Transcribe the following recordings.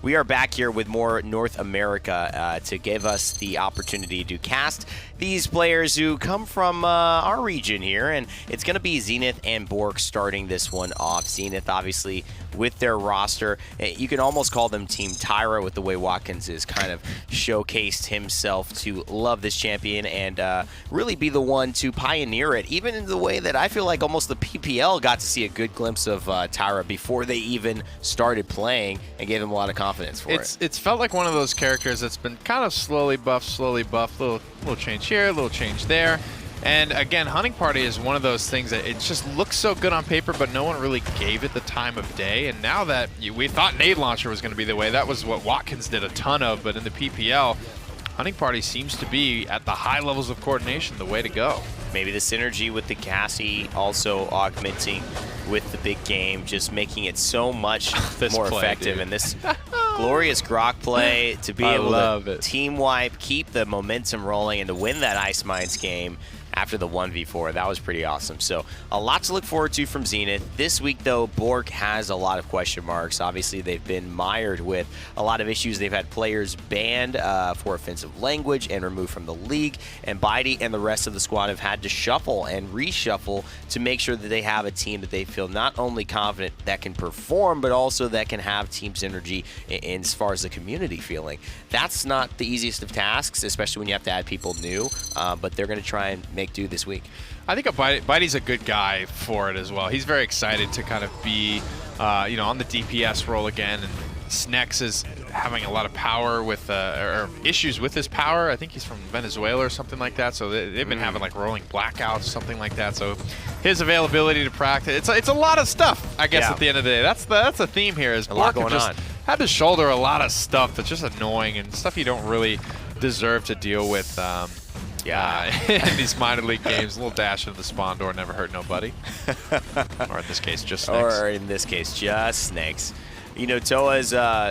We are back here with more North America to give us the opportunity to cast these players who come from our region here, and it's going to be Zenith and BOORK starting this one off. Zenith, obviously, with their roster, you can almost call them Team Tyra with the way Watkins has kind of showcased himself to love this champion and really be the one to pioneer it, even in the way that I feel like almost the PPL got to see a good glimpse of Tyra before they even started playing and gave them a lot of confidence for it. It's felt like one of those characters that's been kind of slowly buffed, little change here, little change there. And again, Hunting Party is one of those things that it just looks so good on paper, but no one really gave it the time of day. And now that we thought Nade Launcher was going to be the way, that was what Watkins did a ton of, but in the PPL, Hunting Party seems to be, at the high levels of coordination, the way to go. Maybe the synergy with the Cassie also augmenting with the big game, just making it so much more effective. Dude. And this glorious Grok play to be able to team wipe, keep the momentum rolling, and to win that Ice Mines game after the 1v4. That was pretty awesome. So a lot to look forward to from Zenith. This week, though, BOORK has a lot of question marks. Obviously, they've been mired with a lot of issues. They've had players banned for offensive language and removed from the league. And Bitey and the rest of the squad have had to shuffle and reshuffle to make sure that they have a team that they feel not only confident that can perform, but also that can have team synergy in as far as the community feeling. That's not the easiest of tasks, especially when you have to add people new, but they're going to try and make do this week. I think Bitey's a good guy for it as well. He's very excited to kind of be, on the DPS role again. And Snex is having a lot of power with, or issues with his power. I think he's from Venezuela or something like that. So they've been having like rolling blackouts, something like that. So his availability to practice, it's a lot of stuff. I guess at the end of the day, that's the theme here. Is a lot going on. Had to shoulder a lot of stuff that's just annoying and stuff you don't really deserve to deal with. In these minor league games, a little dash into the spawn door never hurt nobody. Or in this case, just snakes. Or in this case, just snakes. You know, Toa's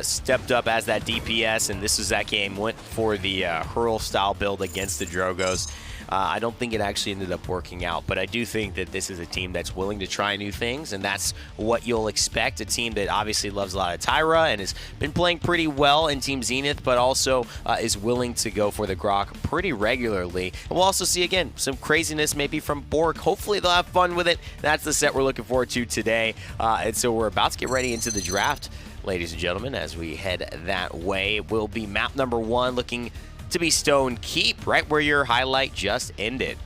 stepped up as that DPS, and this was that game. Went for the Hurl style build against the Drogos. I don't think it actually ended up working out, but I do think that this is a team that's willing to try new things, and that's what you'll expect. A team that obviously loves a lot of Tyra and has been playing pretty well in Team Zenith, but also is willing to go for the Grok pretty regularly. And we'll also see, again, some craziness maybe from BOORK. Hopefully they'll have fun with it. That's the set we're looking forward to today. And so we're about to get ready into the draft, ladies and gentlemen. As we head that way, it will be map number 1, looking to be Stone Keep, right where your highlight just ended.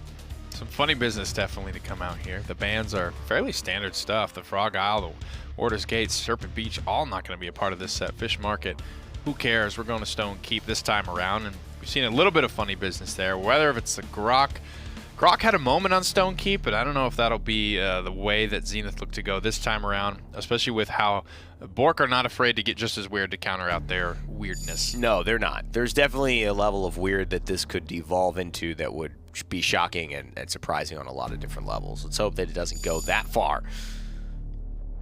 Some funny business definitely to come out here. The bans are fairly standard stuff. The Frog Isle, the Orders Gate, Serpent Beach, all not going to be a part of this set. Fish Market, who cares? We're going to Stone Keep this time around, and we've seen a little bit of funny business there. Whether if it's the Grok had a moment on Stone Keep, but I don't know if that'll be the way that Zenith look to go this time around, especially with how BOORK are not afraid to get just as weird to counter out their weirdness. No, they're not. There's definitely a level of weird that this could devolve into that would be shocking and surprising on a lot of different levels. Let's hope that it doesn't go that far.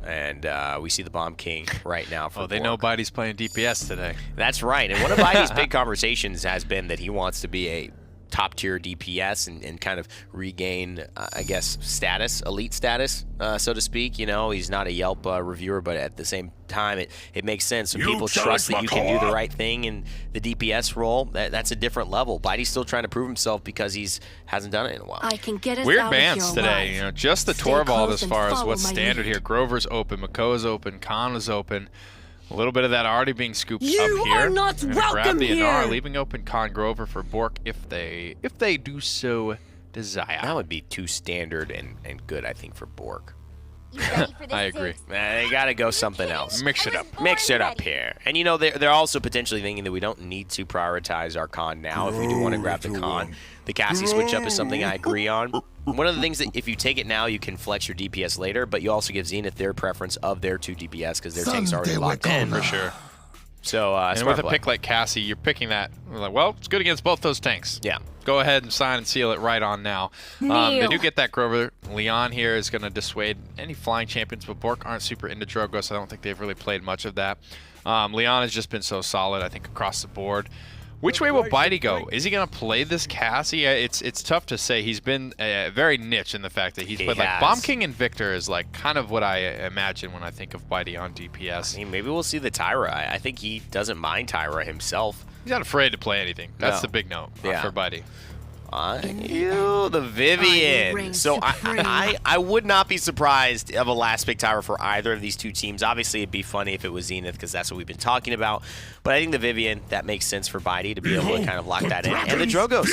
And we see the Bomb King right now for they BOORK. know Bitey's playing DPS today. That's right. And one of Bitey's big conversations has been that he wants to be a top-tier DPS and kind of regain, I guess, status, elite status, so to speak. You know, he's not a Yelp reviewer, but at the same time, it makes sense. When people trust that you can do the right thing in the DPS role, that's a different level. Bitey's still trying to prove himself because he's hasn't done it in a while. I can get us Weird out bans of here today. alive. You know, just the Stay Torvald close as and far as follow what's my standard lead. here. Grover's open, Makoa's open, Khan is open. A little bit of that already being scooped You up here. are not They're gonna grab welcome the here. Anar, leaving open Khan Grover for BOORK if they do so desire. That would be too standard and good, I think, for BOORK. You ready for this, I agree. Ziggs? They got to go something else. Mix it up. Mix it up here. And, you know, they're also potentially thinking that we don't need to prioritize our Khan now if we do want to grab the Khan. The Cassie switch up is something I agree on. One of the things that if you take it now, you can flex your DPS later, but you also give Zenith their preference of their 2 DPS because their tank's already locked in. For sure. So, And with a pick like Cassie, you're picking that. Like, well, it's good against both those tanks. Yeah. Go ahead and sign and seal it right on now. They do get that Grover. Leon here is going to dissuade any flying champions, but BOORK aren't super into Drogo, so I don't think they've really played much of that. Leon has just been so solid, I think, across the board. Which way will Bitey go? Is he going to play this Cassie? It's tough to say. He's been very niche in the fact that he's played like Bomb King and Victor is like kind of what I imagine when I think of Bitey on DPS. I mean, maybe we'll see the Tyra. I think he doesn't mind Tyra himself. He's not afraid to play anything. That's the big note for Bitey. The Vivian. So I would not be surprised of a last pick Tyra for either of these two teams. Obviously, it'd be funny if it was Zenith because that's what we've been talking about. But I think the Vivian, that makes sense for Bitey to be able to kind of lock that in. And the Drogos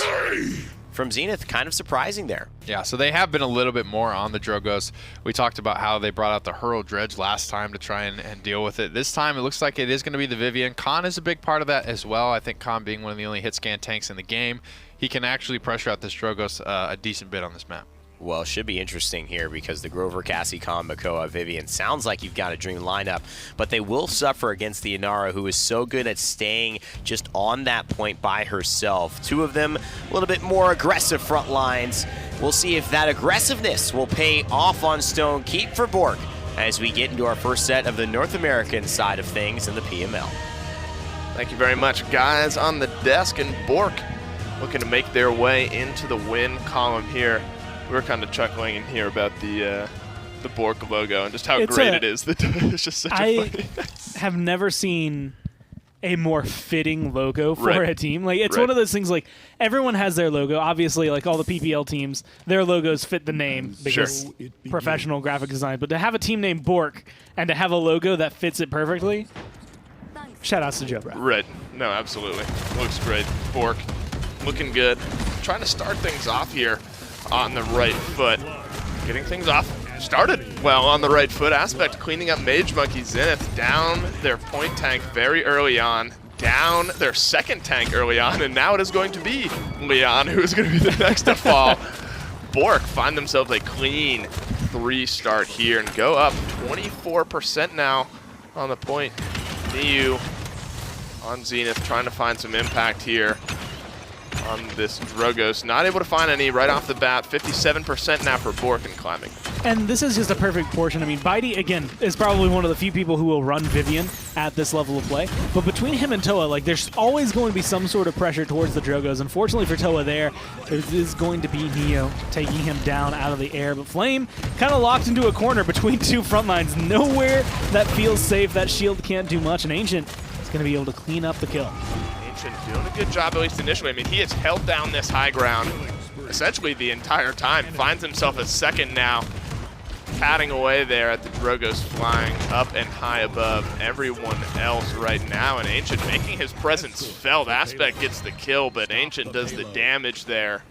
from Zenith, kind of surprising there. Yeah, so they have been a little bit more on the Drogos. We talked about how they brought out the Hurl Dredge last time to try and deal with it. This time, it looks like it is going to be the Vivian. Khan is a big part of that as well. I think Khan being one of the only hit scan tanks in the game, he can actually pressure out this Drogos a decent bit on this map. Well, it should be interesting here because the Grover, Cassie, Khan, Makoa, Vivian sounds like you've got a dream lineup, but they will suffer against the Inara, who is so good at staying just on that point by herself. Two of them a little bit more aggressive front lines. We'll see if that aggressiveness will pay off on Stone Keep for BOORK as we get into our first set of the North American side of things in the PML. Thank you very much, guys. On the desk, and BOORK looking to make their way into the win column here. We were kind of chuckling in here about the BOORK logo and just how great it is. It's just such a funny. I have never seen a more fitting logo for a team. Like it's one of those things. Like everyone has their logo. Obviously, like all the PPL teams, their logos fit the name because professional graphic design. But to have a team named BOORK and to have a logo that fits it perfectly, shout outs to Joe Brown. Right. No, absolutely. Looks great. BOORK looking good. Trying to start things off here on the right foot. Getting things off. Started well on the right foot. Aspect cleaning up Mage Monkey. Zenith down their point tank very early on. Down their second tank early on. And now it is going to be Leon who is going to be the next to fall. BOORK find themselves a clean 3 start here and go up 24% now on the point. NIU on Zenith trying to find some impact here on this Drogos. Not able to find any right off the bat. 57% now for BOORK and climbing. And this is just a perfect portion. I mean, Bitey, again, is probably one of the few people who will run Vivian at this level of play. But between him and Toa, like, there's always going to be some sort of pressure towards the Drogos. Unfortunately for Toa there is going to be Neo taking him down out of the air. But Flame kind of locked into a corner between two front lines. Nowhere that feels safe. That shield can't do much. And Ancient is going to be able to clean up the kill. Doing a good job, at least initially. I mean, he has held down this high ground essentially the entire time. Finds himself a second now, patting away there at the Drogos, flying up and high above everyone else right now. And Ancient making his presence felt. Aspect gets the kill, but Ancient does the damage there.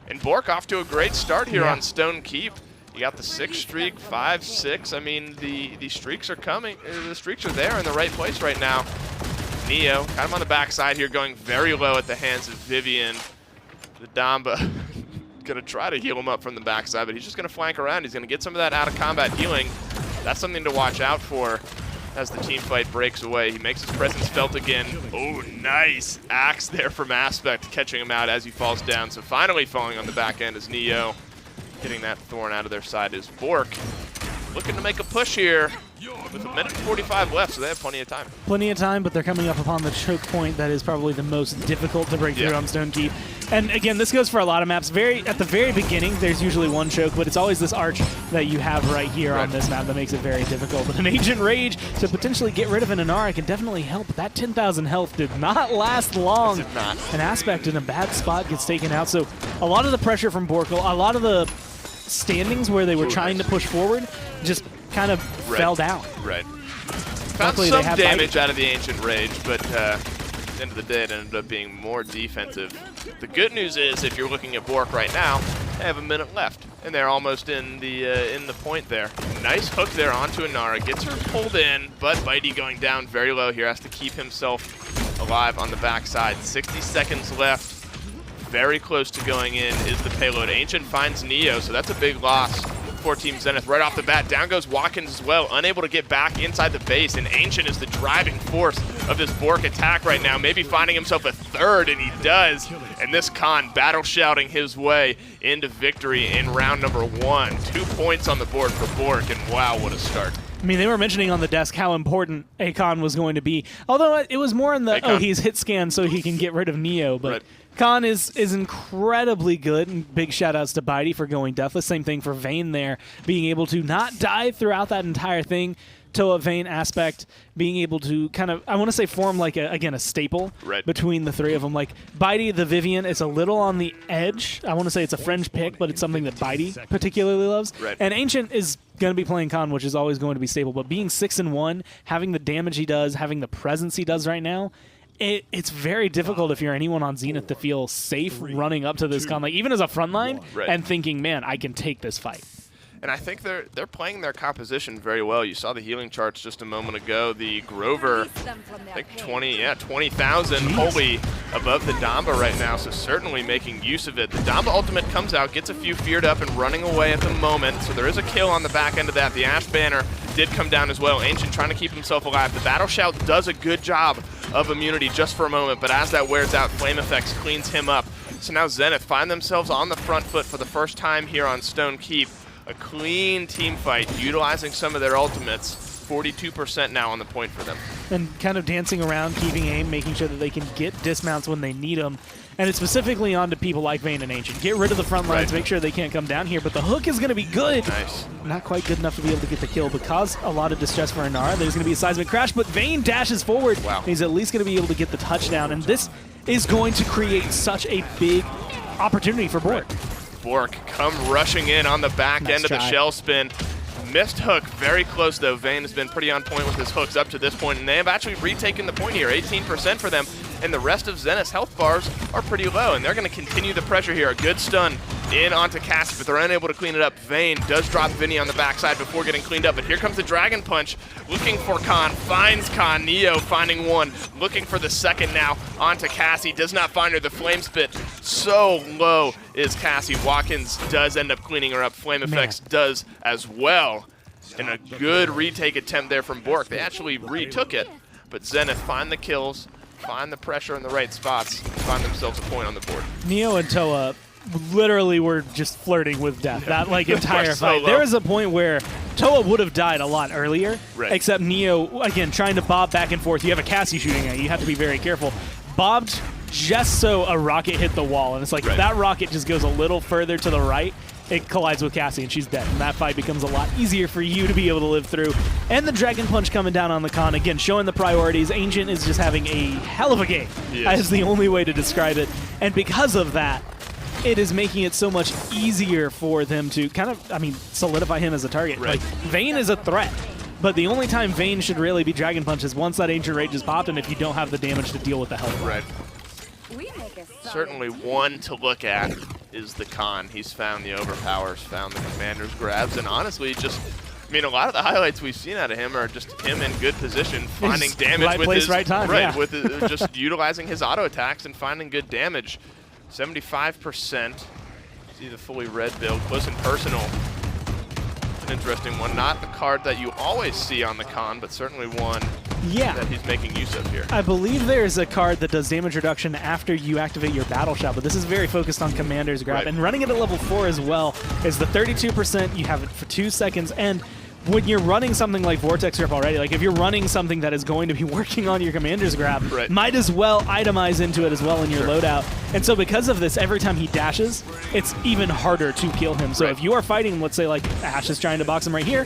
And BOORK off to a great start here on Stone Keep. You got the 6 streak, 5, 6. I mean, the streaks are coming. The streaks are there in the right place right now. Neo, kind of on the backside here, going very low at the hands of Vivian. The Damba going to try to heal him up from the backside, but he's just going to flank around. He's going to get some of that out-of-combat healing. That's something to watch out for as the team fight breaks away. He makes his presence felt again. Oh, nice axe there from Aspect, catching him out as he falls down. So finally falling on the back end is Neo. Getting that thorn out of their side is BOORK. Looking to make a push here with 1 minute and 45 left, so they have plenty of time. Plenty of time, but they're coming up upon the choke point that is probably the most difficult to break through on Stone Keep. And again, this goes for a lot of maps. At the very beginning, there's usually one choke, but it's always this arch that you have right here on this map that makes it very difficult. But an Ancient Rage to potentially get rid of an Inara can definitely help. That 10,000 health did not last long. It did not. An Aspect in a bad spot gets taken out. So a lot of the pressure from BOORK, a lot of the standings where they were trying to push forward just kind of fell down. Right. Found some damage out of the Ancient Rage, but at the end of the day, it ended up being more defensive. The good news is, if you're looking at BOORK right now, they have 1 minute left, and they're almost in the point there. Nice hook there onto Inara, gets her pulled in, but Bitey going down very low here, has to keep himself alive on the backside. 60 seconds left. Very close to going in is the payload. Ancient finds Neo, so that's a big loss for Team Zenith. Right off the bat, down goes Watkins as well, unable to get back inside the base, and Ancient is the driving force of this BOORK attack right now, maybe finding himself a third, and he does. And this Khan battle shouting his way into victory in round number 1. 2 points on the board for BOORK, and wow, what a start. I mean, they were mentioning on the desk how important Akon was going to be. Although it was more in the, Akon. he's hit scan so he can get rid of Neo. But Right. Khan is incredibly good, and big shout-outs to Bitey for going deathless. Same thing for Vayne there, being able to not die throughout that entire thing. Toa Vayne aspect, being able to kind of, I want to say form like, a staple Right. between the three of them. Like, Bitey, the Vivian, is a little on the edge. I want to say it's a fringe pick, but it's something that Bitey particularly loves. Right. And Ancient is going to be playing Khan, which is always going to be stable. But being 6-1, having the damage he does, having the presence he does right now, it's very difficult if you're anyone on Zenith to feel safe running up to this Khan, like even as a frontline, Right. and thinking, man, I can take this fight. And I think they're playing their composition very well. You saw the healing charts just a moment ago. The Grover, I think 20,000 holy above the Damba right now, so certainly making use of it. The Damba ultimate comes out, gets a few feared up and running away at the moment, so there is a kill on the back end of that. The Ash Banner did come down as well. Ancient trying to keep himself alive. The Battle Shout does a good job of immunity just for a moment, but as that wears out, Flame Effects cleans him up. So now Zenith find themselves on the front foot for the first time here on Stone Keep. A clean team fight, utilizing some of their ultimates. 42% now on the point for them. And kind of dancing around, keeping aim, making sure that they can get dismounts when they need them. And it's specifically onto people like Vayne and Ancient. Get rid of the front lines, make sure they can't come down here. But the hook is going to be good. Nice. Not quite good enough to be able to get the kill, but cause a lot of distress for Inara. There's going to be a seismic crash, but Vayne dashes forward. Wow. He's at least going to be able to get the touchdown. And this is going to create such a big opportunity for BOORK. BOORK come rushing in on the back Nice end of the try. shell spin. Missed hook, very close though. Vayne has been pretty on point with his hooks up to this point, and they have actually retaken the point here, 18% for them. And the rest of Zenith's health bars are pretty low, and they're going to continue the pressure here. A good stun in onto Cassie, but they're unable to clean it up. Vayne does drop Vinny on the backside before getting cleaned up, but here comes the Dragon Punch, looking for Khan, finds Khan. Neo finding one, looking for the second now onto Cassie, does not find her. The Flame Spit, so low is Cassie. Watkins does end up cleaning her up. Flame Effects does as well. And a good retake attempt there from BOORK. They actually retook it, but Zenith find the kills, find the pressure in the right spots, find themselves a point on the board. Neo and Toa literally were just flirting with death that like entire so fight. low. There was a point where Toa would have died a lot earlier, Right. except Neo, again, trying to bob back and forth. You have a Cassie shooting at you. You have to be very careful. Bobbed just so a rocket hit the wall, and it's like Right. that rocket just goes a little further to the right. It collides with Cassie, and she's dead. And that fight becomes a lot easier for you to be able to live through. And the Dragon Punch coming down on the Khan, again, showing the priorities. Ancient is just having a hell of a game. Yes. That is the only way to describe it. And because of that, it is making it so much easier for them to kind of, I mean, solidify him as a target. Right. Like, Vayne is a threat. But the only time Vayne should really be Dragon Punch is once that Ancient Rage is popped and if you don't have the damage to deal with the health. Right. Certainly one to look at is the Khan. He's found the overpowers, found the commander's grabs, and honestly, just, I mean, a lot of the highlights we've seen out of him are just him in good position, finding Just damage right with place, his right time, right, yeah. with just utilizing his auto attacks and finding good damage. 75%. See the fully red build, close and personal. It's an interesting one. Not a card that you always see on the Khan, but certainly one Yeah. that he's making use of here. I believe there's a card that does damage reduction after you activate your battle shot, but this is very focused on Commander's Grab. Right. And running it at level 4 as well is the 32%. You have it for 2 seconds. And when you're running something like Vortex Rip already, like if you're running something that is going to be working on your Commander's Grab, Right. might as well itemize into it as well in your Sure. loadout. And so because of this, every time he dashes, it's even harder to kill him. So Right. if you are fighting, let's say like Ash is trying to box him right here,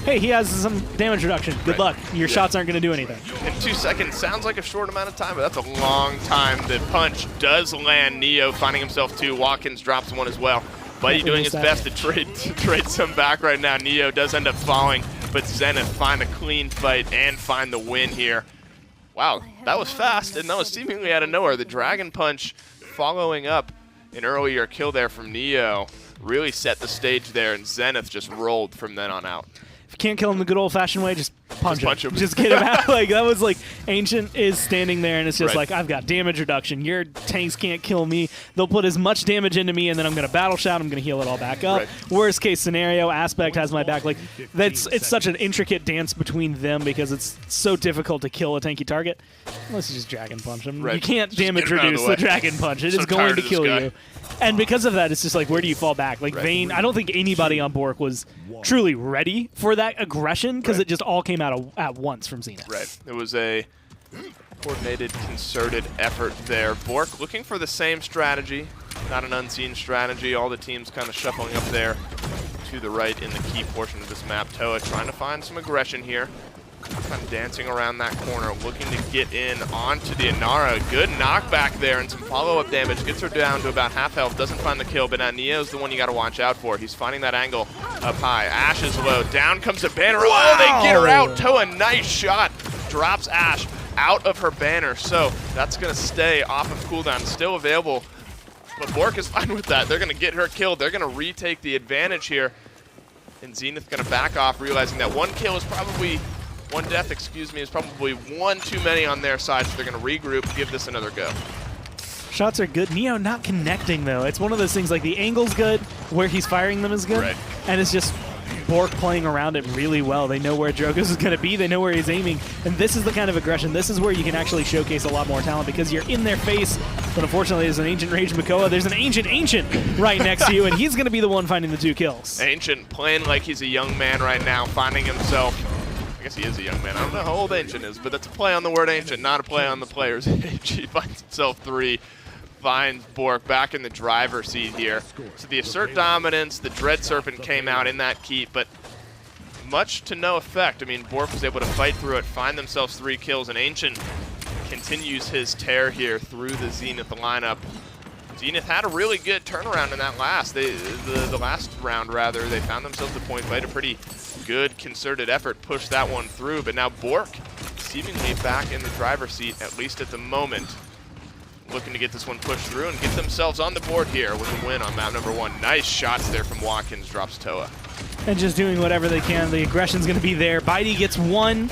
hey, he has some damage reduction. Good Right. luck. Your Yeah. shots aren't going to do anything. And 2 seconds sounds like a short amount of time, but that's a long time. The punch does land. Neo finding himself 2. Watkins drops one as well. Buddy doing his best to trade some back right now. Neo does end up falling, but Zenith find a clean fight and find the win here. Wow, that was fast, and that was seemingly out of nowhere. The Dragon Punch following up an earlier kill there from Neo really set the stage there, and Zenith just rolled from then on out. If you can't kill him the good old-fashioned way, just punch him. him. Just get him out. Like, that was like, Ancient is standing there, and it's just Right. like, I've got damage reduction. Your tanks can't kill me. They'll put as much damage into me, and then I'm going to battle shout. I'm going to heal it all back up. Right. Worst case scenario, Aspect has my back. Like, it's such an intricate dance between them because it's so difficult to kill a tanky target. Unless you just Dragon Punch him. Right. You can't Just damage get him out of reduce the the way. Dragon Punch. It So is going tired to of this kill guy. you. And because of that, it's just like, where do you fall back? Like, Right. Vayne, I don't think anybody on BOORK was truly ready for that aggression because Right. it just all came out at once from Zenith. Right. It was a coordinated, concerted effort there. BOORK looking for the same strategy, not an unseen strategy. All the teams kind of shuffling up there to the right in the key portion of this map. Toa trying to find some aggression here. Kind of dancing around that corner, looking to get in onto the Inara. Good knockback there and some follow-up damage. Gets her down to about half health. Doesn't find the kill, but Neo's the one you got to watch out for. He's finding that angle up high. Ash is low. Down comes a banner. Oh, they get her out. Toa, nice shot. Drops Ash out of her banner. So that's going to stay off of cooldown. Still available, but BOORK is fine with that. They're going to get her killed. They're going to retake the advantage here. And Zenith going to back off, realizing that one death, is probably one too many on their side, so they're going to regroup, give this another go. Shots are good. Neo not connecting, though. It's one of those things like the angle's good, where he's firing them is good, Right. and it's just BOORK playing around it really well. They know where Drogoz is going to be. They know where he's aiming, and this is the kind of aggression. This is where you can actually showcase a lot more talent because you're in their face, but unfortunately there's an Ancient Rage Makoa. There's an Ancient right next to you, and he's going to be the one finding the 2 kills. Ancient playing like he's a young man right now, finding himself. I guess he is a young man. I don't know how old Ancient is, but that's a play on the word Ancient, not a play on the player's age. He finds himself 3, finds BOORK back in the driver's seat here. So the Assert Dominance, the Dread Serpent came out in that keep, but much to no effect. I mean, BOORK was able to fight through it, find themselves 3 kills, and Ancient continues his tear here through the Zenith lineup. Zenith had a really good turnaround in that the last round rather. They found themselves a point, played a pretty good concerted effort, pushed that one through, but now BOORK seemingly back in the driver's seat, at least at the moment. Looking to get this one pushed through and get themselves on the board here with a win on map number 1. Nice shots there from Watkins, drops Toa. And just doing whatever they can. The aggression's going to be there. Bitey gets 1.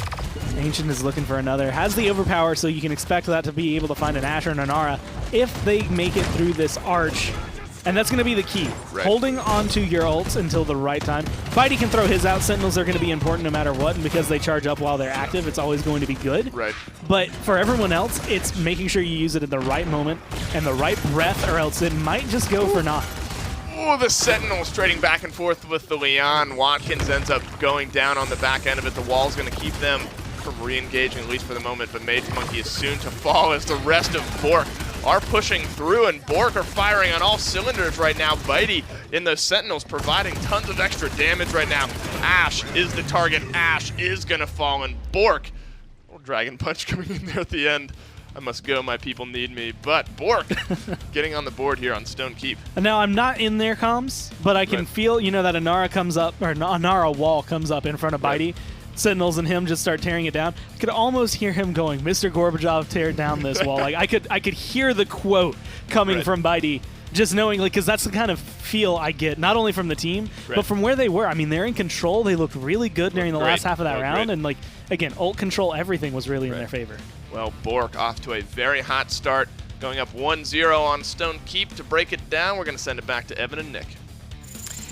Ancient is looking for another. Has the overpower, so you can expect that to be able to find an Ashe or an Inara if they make it through this arch. And that's going to be the key. Right. Holding on to your ults until the right time. Bitey can throw his out. Sentinels are going to be important no matter what, and because they charge up while they're active, it's always going to be good. Right. But for everyone else, it's making sure you use it at the right moment and the right breath, or else it might just go for naught. Oh, the Sentinels trading back and forth with the Leon. Watkins ends up going down on the back end of it. The wall's going to keep them from re-engaging, at least for the moment, but Mage Monkey is soon to fall as the rest of BOORK are pushing through, and BOORK are firing on all cylinders right now. Bitey in those Sentinels providing tons of extra damage right now. Ashe is the target. Ashe is going to fall, and BOORK, little Dragon Punch coming in there at the end. I must go, my people need me. But BOORK getting on the board here on Stone Keep. And now I'm not in their comms, but I can feel, that Inara comes up, or Inara wall comes up in front of Bitey. Sentinels and him just start tearing it down. I could almost hear him going, "Mr. Gorbachev, tear down this wall." Like I could hear the quote coming from Bitey, just knowing, because that's the kind of feel I get, not only from the team, but from where they were. I mean, they're in control. They looked really good during the last half of that round, and again, ult control, everything was really in their favor. Well, BOORK off to a very hot start, going up 1-0 on Stone Keep. To break it down, we're going to send it back to Evan and Nick.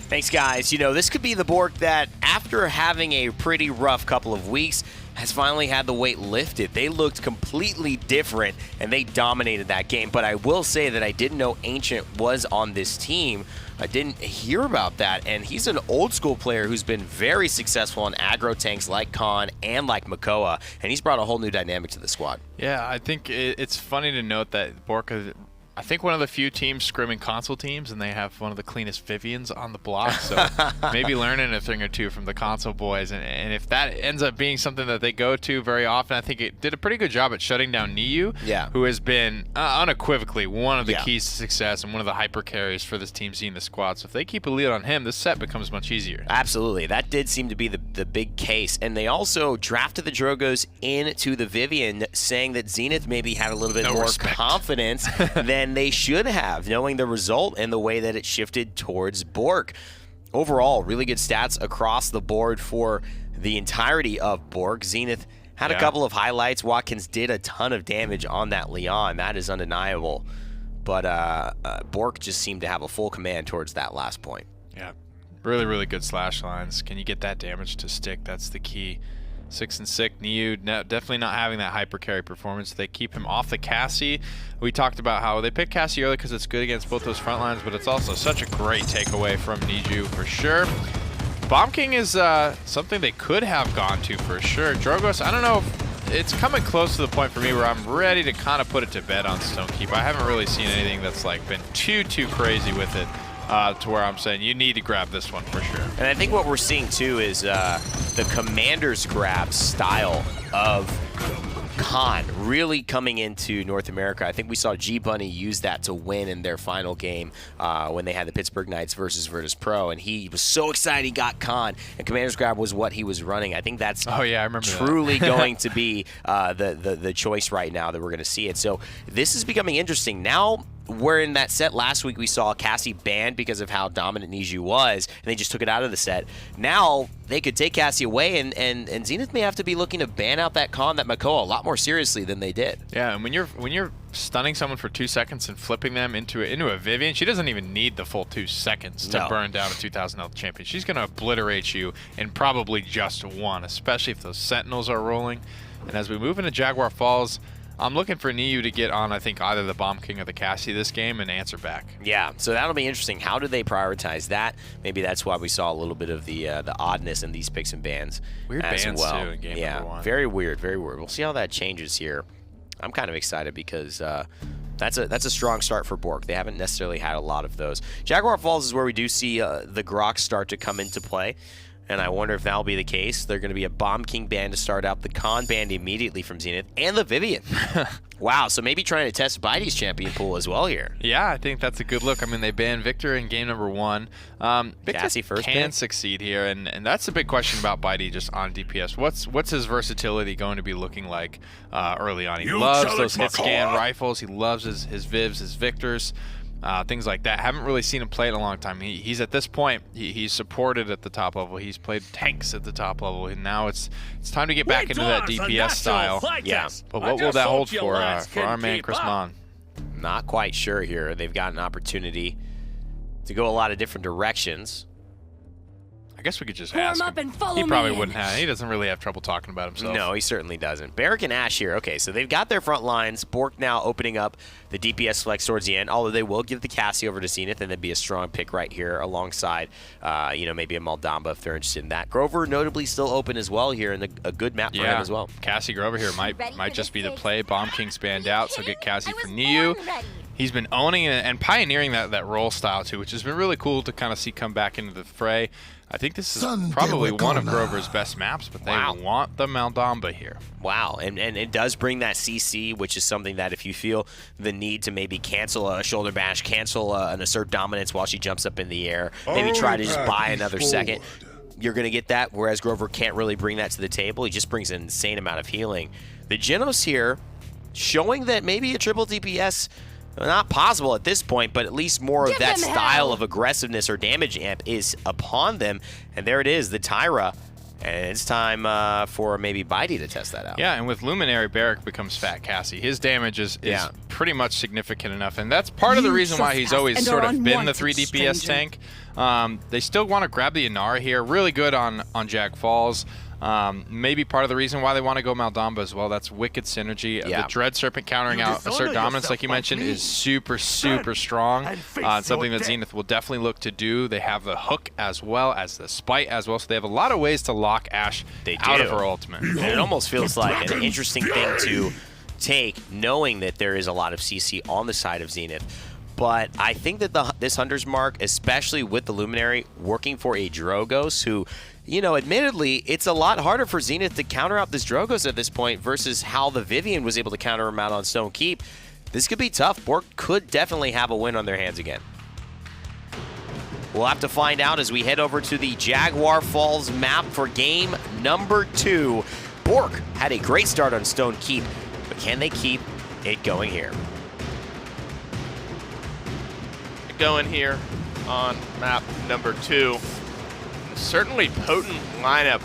Thanks, guys. This could be the BOORK that, after having a pretty rough couple of weeks, has finally had the weight lifted. They looked completely different, and they dominated that game. But I will say that I didn't know Ancient was on this team. I didn't hear about that, and he's an old-school player who's been very successful on aggro tanks like Khan and like Makoa, and he's brought a whole new dynamic to the squad. Yeah, I think it's funny to note that BOORK is, I think, one of the few teams scrimming console teams, and they have one of the cleanest Vivians on the block, so maybe learning a thing or two from the console boys, and if that ends up being something that they go to very often, I think it did a pretty good job at shutting down Niyu, who has been unequivocally one of the keys to success and one of the hyper carries for this team seeing the squad. So if they keep a lead on him, this set becomes much easier. Absolutely. That did seem to be the big case, and they also drafted the Drogos into the Vivian, saying that Zenith maybe had a little bit more confidence than they should have, knowing the result and the way that it shifted towards BOORK. Overall, really good stats across the board for the entirety of BOORK. Zenith had a couple of highlights. Watkins did a ton of damage on that Leon. That is undeniable. But BOORK just seemed to have a full command towards that last point. Yeah, really, really good slash lines. Can you get that damage to stick? That's the key. 6 and 6, Niu definitely not having that hyper carry performance. They keep him off the Cassie. We talked about how they picked Cassie early because it's good against both those front lines, but it's also such a great takeaway from Niju for sure. Bomb King is something they could have gone to for sure. Drogos, I don't know if it's coming close to the point for me where I'm ready to kind of put it to bed on Stonekeep. I haven't really seen anything that's like been too crazy with it. To where I'm saying you need to grab this one for sure. And I think what we're seeing too is the Commander's grab style of Khan really coming into North America. I think we saw G-Bunny use that to win in their final game when they had the Pittsburgh Knights versus Virtus Pro, and he was so excited he got Khan, and Commander's grab was what he was running. I think that's I remember truly going to be the choice right now that we're going to see it. So this is becoming interesting. Now, where in that set last week we saw Cassie banned because of how dominant Niju was, and they just took it out of the set. Now they could take Cassie away, and Zenith may have to be looking to ban out that Khan, that Makoa, a lot more seriously than they did. Yeah, and when you're stunning someone for 2 seconds and flipping them into a Vivian, she doesn't even need the full 2 seconds to burn down a 2,000 health champion. She's going to obliterate you in probably just one, especially if those Sentinels are rolling. And as we move into Jaguar Falls, I'm looking for Niu to get on, I think, either the Bomb King or the Cassie this game and answer back. Yeah, so that'll be interesting. How do they prioritize that? Maybe that's why we saw a little bit of the oddness in these picks and bans. Weird as bans, well. too, in game yeah, number 1. Very weird, very weird. We'll see how that changes here. I'm kind of excited because that's a strong start for BOORK. They haven't necessarily had a lot of those. Jaguar Falls is where we do see the Grok start to come into play. And I wonder if that'll be the case. They're going to be a Bomb King ban to start out, the Khan banned immediately from Zenith, and the Vivian. Wow, so maybe trying to test Bidey's champion pool as well here. Yeah, I think that's a good look. I mean, they banned Victor in game number 1. Cassie first can succeed here, and that's the big question about Bidey just on DPS. What's his versatility going to be looking like early on? He loves those hit scan rifles. He loves his Vivs, his Victors. Things like that. Haven't really seen him play in a long time. He's at this point, he's supported at the top level. He's played tanks at the top level, and now it's time to get back into that DPS style. Yeah, but what will that hold for our man Chris Mon? Not quite sure here. They've got an opportunity to go a lot of different directions. I guess we could just ask him. He probably wouldn't have. He doesn't really have trouble talking about himself. No, he certainly doesn't. Barrick and Ash here. Okay, so they've got their front lines. BOORK now opening up the DPS flex towards the end, although they will give the Cassie over to Zenith, and that'd be a strong pick right here alongside, maybe a Maldamba if they're interested in that. Grover notably still open as well here, and a good map for him as well. Cassie Grover here might just be the play. Bomb King spanned out, so get Cassie for Niu. He's been owning and pioneering that role style too, which has been really cool to kind of see come back into the fray. I think this is probably one of Grover's best maps, but they want the Maldamba here. Wow, and it does bring that CC, which is something that if you feel the need to maybe cancel a shoulder bash, cancel an assert dominance while she jumps up in the air, maybe try to just buy another second, you're going to get that, whereas Grover can't really bring that to the table. He just brings an insane amount of healing. The Genos here showing that maybe a triple DPS not possible at this point, but at least more of that style of aggressiveness or damage amp is upon them. And there it is, the Tyra. And it's time for maybe Bidey to test that out. Yeah, and with Luminary, Barrick becomes Fat Cassie. His damage is pretty much significant enough, and that's part of the reason why he's always sort of been the 3 DPS tank. They still want to grab the Inara here. Really good on Jag Falls. Maybe part of the reason why they want to go Maldamba as well. That's wicked synergy. The Dread Serpent countering out Assert Dominance, like you mentioned, is super strong. Something that Zenith will definitely look to do. They have the hook as well as the spite as well, so they have a lot of ways to lock Ash out of her ultimate. And it almost feels like an interesting thing to take, knowing that there is a lot of CC on the side of Zenith. But I think that this Hunter's Mark, especially with the Luminary, working for a Drogos who, admittedly, it's a lot harder for Zenith to counter out this Drogos at this point versus how the Vivian was able to counter him out on Stone Keep. This could be tough. BOORK could definitely have a win on their hands again. We'll have to find out as we head over to the Jaguar Falls map for game number 2. BOORK had a great start on Stone Keep, but can they keep it going here? Going here on map number 2. Certainly potent lineup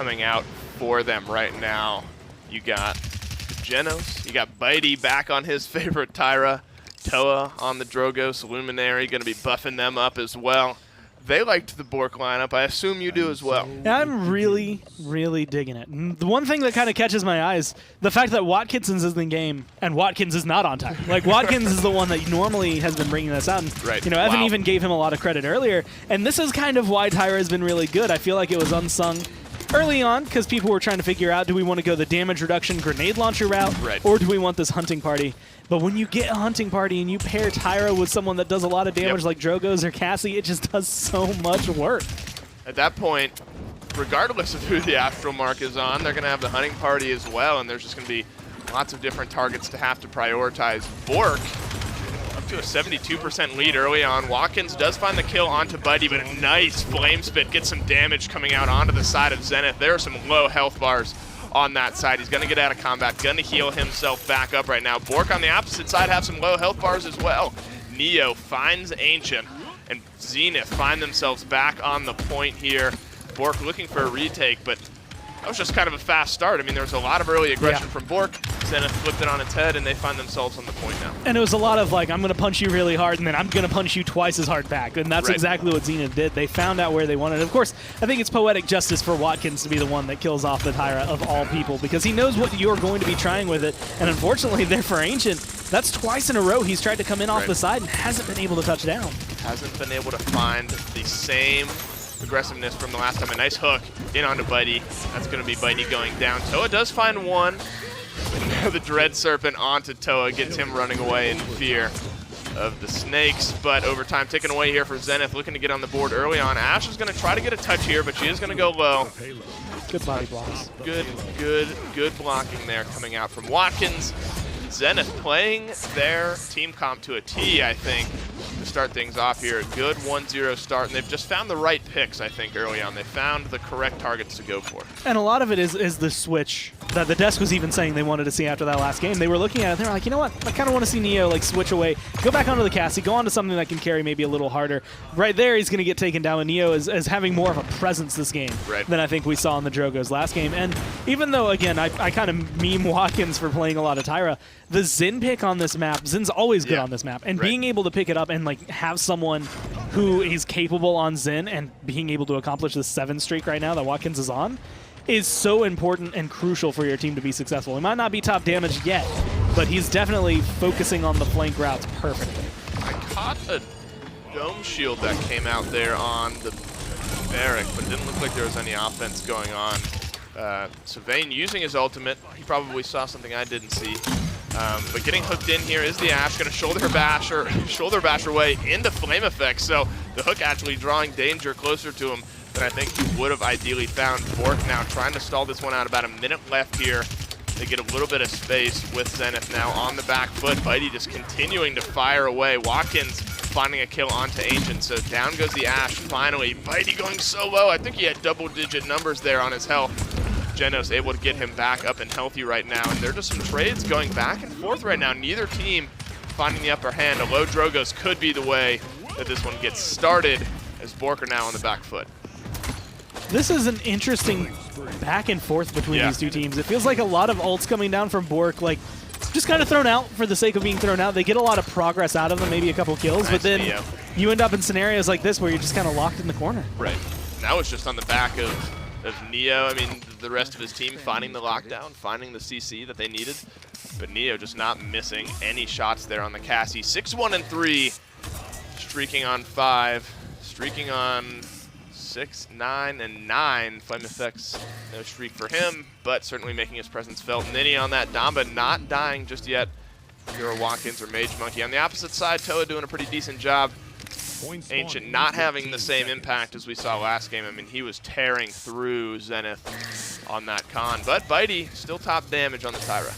coming out for them right now. You got Genos, you got Bitey back on his favorite Tyra, Toa on the Drogos Luminary, going to be buffing them up as well. They liked the BOORK lineup. I assume you do as well. Yeah, I'm really, really digging it. And the one thing that kind of catches my eyes, the fact that Watkinson's is in the game and Watkins is not on time. Like, Watkins is the one that normally has been bringing this out. And, Right. you know, Evan Wow. even gave him a lot of credit earlier. And this is kind of why Tyra has been really good. I feel like it was unsung early on because people were trying to figure out, do we want to go the damage reduction grenade launcher route, Right. or do we want this hunting party? But when you get a hunting party and you pair Tyra with someone that does a lot of damage like Drogos or Cassie, it just does so much work. At that point, regardless of who the Astral Mark is on, they're going to have the hunting party as well, and there's just going to be lots of different targets to have to prioritize. BOORK up to a 72% lead early on. Watkins does find the kill onto Bitey, but a nice flame spit gets some damage coming out onto the side of Zenith. There are some low health bars on that side. He's going to get out of combat, going to heal himself back up right now. BOORK on the opposite side have some low health bars as well. Neo finds Ancient, and Zenith find themselves back on the point here. BOORK looking for a retake, but that was just kind of a fast start. I mean, there was a lot of early aggression from BOORK. Zenith flipped it on its head, and they find themselves on the point now. And it was a lot of, like, I'm going to punch you really hard, and then I'm going to punch you twice as hard back. And that's exactly what Zenith did. They found out where they wanted. Of course, I think it's poetic justice for Watkins to be the one that kills off the Tyra of all people, because he knows what you're going to be trying with it. And unfortunately, there for Ancient, that's twice in a row he's tried to come in off the side and hasn't been able to touch down. Hasn't been able to find the same aggressiveness from the last time. A nice hook in onto Bitey. That's going to be Bitey going down. Toa does find one. And now the Dread Serpent onto Toa gets him running away in fear of the snakes. But overtime ticking away here for Zenith, looking to get on the board early on. Ash is going to try to get a touch here, but she is going to go low. Good body blocks. Good blocking there coming out from Watkins. Zenith playing their team comp to a T, I think, to start things off here. A good 1-0 start, and they've just found the right picks, I think, early on. They found the correct targets to go for. And a lot of it is the switch that the desk was even saying they wanted to see after that last game. They were looking at it, and they were like, you know what? I kind of want to see Neo like switch away, go back onto the Cassie, go onto something that can carry maybe a little harder. Right there, he's going to get taken down, and Neo is having more of a presence this game than I think we saw in the Drogos last game. And even though, again, I kind of meme Watkins for playing a lot of Tyra, the Zen pick on this map, Zen's always good on this map, and being able to pick it up and like have someone who is capable on Zen and being able to accomplish the 7 streak right now that Watkins is on is so important and crucial for your team to be successful. He might not be top damage yet, but he's definitely focusing on the flank routes perfectly. I caught a dome shield that came out there on the Barrack, but it didn't look like there was any offense going on. Sylvain using his ultimate. He probably saw something I didn't see. But getting hooked in here is the Ash, going to shoulder bash her way into flame effects. So the hook actually drawing danger closer to him than I think he would have ideally found. BOORK now trying to stall this one out. About a minute left here. They get a little bit of space with Zenith now on the back foot. Bitey just continuing to fire away. Watkins finding a kill onto Ancient. So down goes the Ash finally. Bitey going so low. I think he had double-digit numbers there on his health. Genos able to get him back up and healthy right now. And there are just some trades going back and forth right now. Neither team finding the upper hand. A low Drogos could be the way that this one gets started, as BOORK are now on the back foot. This is an interesting back and forth between these two teams. It feels like a lot of ults coming down from BOORK, like just kind of thrown out for the sake of being thrown out. They get a lot of progress out of them, maybe a couple kills, but then you end up in scenarios like this where you're just kind of locked in the corner. Right. Now it's just on the back of Neo. I mean, the rest of his team finding the lockdown, finding the CC that they needed, but Neo just not missing any shots there on the Cassie. 6-1-3, streaking on 5, streaking on 6, 9, and 9. Flame effects, no streak for him, but certainly making his presence felt. Ninny on that Damba, not dying just yet. Hero Watkins or Mage Monkey. On the opposite side, Toa doing a pretty decent job. Ancient not having the same impact as we saw last game. I mean, he was tearing through Zenith on that con, but Bitey still top damage on the Tyra.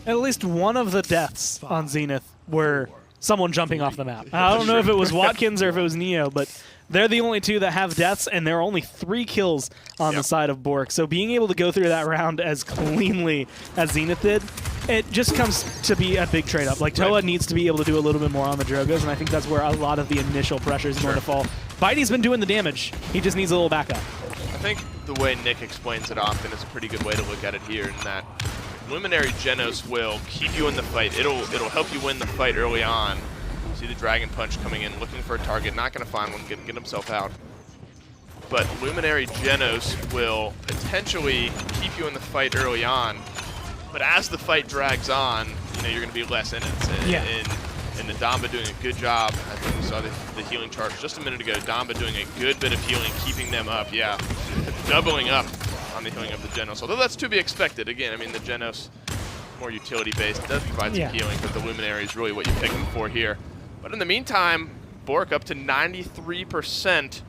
At least one of the deaths on Zenith were someone jumping off the map. I don't know if it was Watkins or if it was Neo, but they're the only two that have deaths, and there are only 3 kills on the side of BOORK. So being able to go through that round as cleanly as Zenith did, it just comes to be a big trade-up. Like, Toa needs to be able to do a little bit more on the Drogos, and I think that's where a lot of the initial pressure is going to fall. Bitey's been doing the damage. He just needs a little backup. I think the way Nick explains it often is a pretty good way to look at it here, in that Luminary Genos will keep you in the fight. It'll help you win the fight early on. See the Dragon Punch coming in, looking for a target, not going to find one, get himself out. But Luminary Genos will potentially keep you in the fight early on, but as the fight drags on, you know, you're going to be less in it. Yeah. And the Damba doing a good job. I think we saw the healing charge just a minute ago. Damba doing a good bit of healing, keeping them up. Yeah, doubling up on the healing of the Genos. Although that's to be expected. Again, I mean, the Genos, more utility-based, does provide some healing, but the Luminary is really what you pick them for here. But in the meantime, BOORK up to 93%.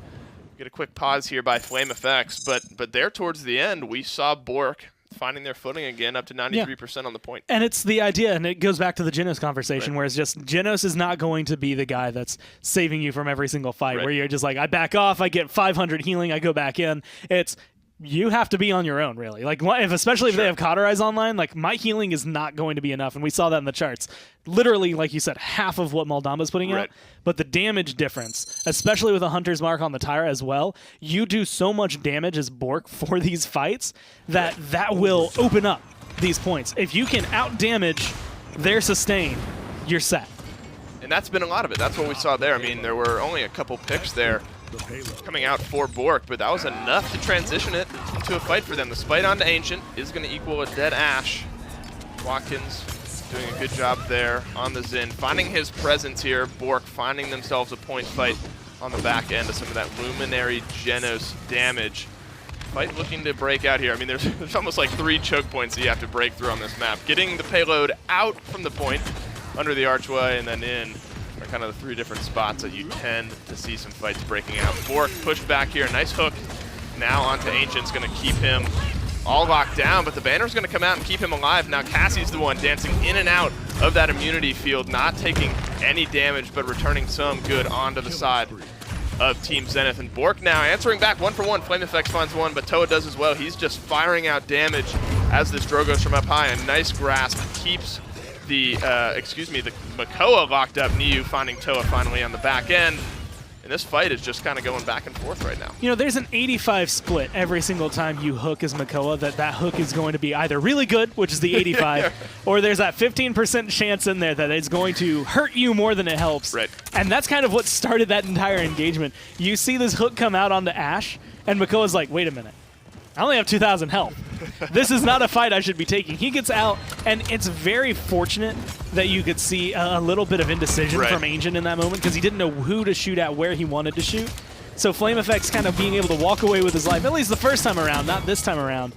Get a quick pause here by Flame Effects, but there towards the end, we saw BOORK finding their footing again, up to 93% on the point. And it's the idea, and it goes back to the Genos conversation, where it's just Genos is not going to be the guy that's saving you from every single fight, where you're just like, I back off, I get 500 healing, I go back in. It's you have to be on your own, really. Like, especially if they have Cauterize online, like, my healing is not going to be enough, and we saw that in the charts. Literally, like you said, half of what Moldamba's putting out, but the damage difference, especially with a Hunter's Mark on the Tyra as well, you do so much damage as BOORK for these fights that that will open up these points. If you can out-damage their sustain, you're set. And that's been a lot of it. That's what we saw there. I mean, there were only a couple picks there coming out for BOORK, but that was enough to transition it into a fight for them. The spite onto Ancient is going to equal a dead Ashe. Watkins doing a good job there on the Zen, finding his presence here. BOORK finding themselves a point fight on the back end of some of that Luminary Genos damage. Fight looking to break out here. I mean, there's almost like 3 choke points that you have to break through on this map. Getting the payload out from the point, under the archway, and then in are kind of the 3 different spots that you tend to see some fights breaking out. BOORK pushed back here, nice hook. Now onto Ancient's going to keep him all locked down, but the banner's going to come out and keep him alive. Now Cassie's the one dancing in and out of that immunity field, not taking any damage, but returning some good onto the side of Team Zenith. And BOORK now answering back 1 for 1. Flame Effects finds 1, but Toa does as well. He's just firing out damage as this Drogoz from up high. A nice grasp keeps the Makoa locked up. Niu finding Toa finally on the back end. And this fight is just kind of going back and forth right now. You know, there's an 85 split every single time you hook as Makoa, that hook is going to be either really good, which is the 85, or there's that 15% chance in there that it's going to hurt you more than it helps. Right. And that's kind of what started that entire engagement. You see this hook come out onto Ashe, and Makoa's like, wait a minute. I only have 2,000 health. This is not a fight I should be taking. He gets out, and it's very fortunate that you could see a little bit of indecision from Ancient in that moment, because he didn't know who to shoot at, where he wanted to shoot. So Flame Effects kind of being able to walk away with his life, at least the first time around, not this time around,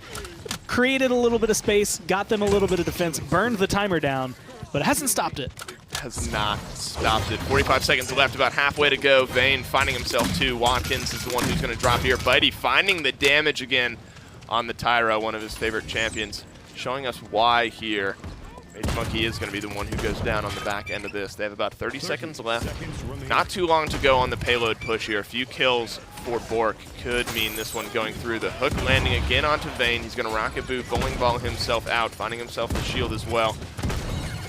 created a little bit of space, got them a little bit of defense, burned the timer down, but it hasn't stopped it. Has not stopped it. 45 seconds left, about halfway to go. Vayne finding himself too. Watkins is the one who's going to drop here. Bitey finding the damage again on the Tyra, one of his favorite champions, showing us why here. Mage Monkey is going to be the one who goes down on the back end of this. They have about 30 seconds left. Not too long to go on the payload push here. A few kills for BOORK could mean this one going through. The hook landing again onto Vayne. He's going to rocket boot, bowling ball himself out, finding himself the shield as well.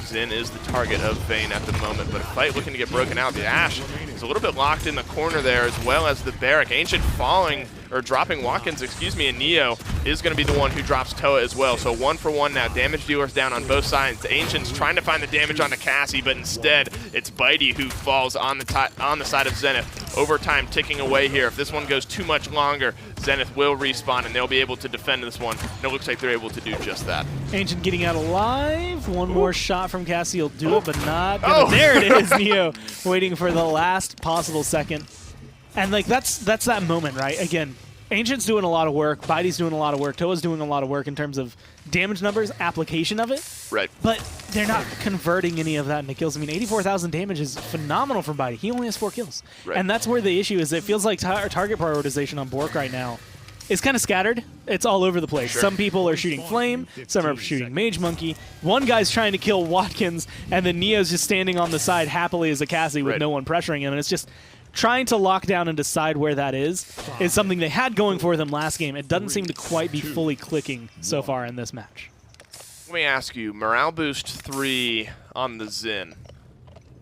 Zen is the target of Vayne at the moment, but a fight looking to get broken out. The Ashe is a little bit locked in the corner there, as well as the Barrack. Ancient falling, or dropping Watkins, excuse me, and Neo is going to be the one who drops Toa as well. So 1 for 1 now. Damage dealers down on both sides. Ancient's trying to find the damage onto Cassie, but instead it's Bitey who falls on the side of Zenith. Overtime ticking away here. If this one goes too much longer, Zenith will respawn, and they'll be able to defend this one. And it looks like they're able to do just that. Ancient getting out alive. One more shot from Cassie will do it, but not gonna. There it is, Neo, waiting for the last possible second. And like that's that moment, right? Again, Ancient's doing a lot of work, Bitey's doing a lot of work, Toa's doing a lot of work in terms of damage numbers, application of it. Right. But they're not converting any of that into kills. I mean, 84,000 damage is phenomenal from Bitey. He only has 4 kills. Right. And that's where the issue is. It feels like target prioritization on BOORK right now is kind of scattered. It's all over the place. Some people are shooting Flame, some are shooting Mage Monkey. One guy's trying to kill Watkins, and then Neo's just standing on the side happily as a Cassie with no one pressuring him. And it's just trying to lock down and decide where that is something they had going for them last game. It doesn't seem to quite be fully clicking so far in this match. Let me ask you, morale boost 3 on the Zen,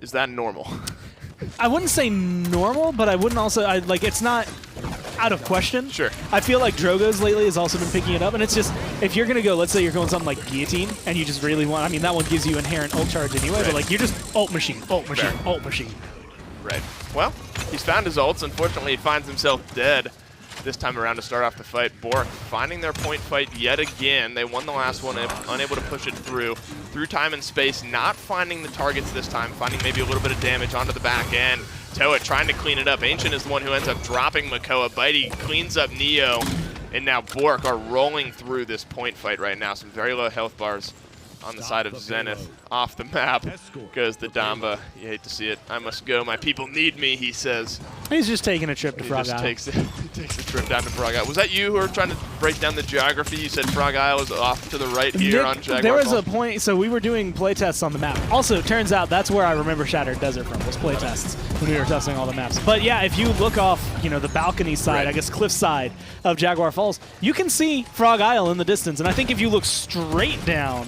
is that normal? I wouldn't say normal, but I wouldn't also, it's not, out of question. Sure. I feel like Drogo's lately has also been picking it up, and it's just, if you're going to go, let's say you're going something like Guillotine, and you just really want, I mean, that one gives you inherent ult charge anyway, but like, you're just ult machine, ult machine, Fair. ult machine. Right. Well, he's found his ults. Unfortunately, he finds himself dead this time around to start off the fight. BOORK finding their point fight yet again. They won the last one, unable to push it through time and space, not finding the targets this time, finding maybe a little bit of damage onto the back end. Toa trying to clean it up. Ancient is the one who ends up dropping Makoa. Bitey cleans up Neo, and now BOORK are rolling through this point fight right now. Some very low health bars on the side of Zenith. Off the map goes the Damba. You hate to see it. I must go. My people need me, he says. He's just taking a trip to Frog Isle. He takes a trip down to Frog Isle. Was that you who were trying to break down the geography? You said Frog Isle is off to the right here on Jaguar There was Falls. a point, so we were doing playtests on the map. Also, it turns out that's where I remember Shattered Desert from, was playtests when we were testing all the maps. But yeah, if you look off, you know, the balcony side, Right. I guess cliff side of Jaguar Falls, you can see Frog Isle in the distance. And I think if you look straight down,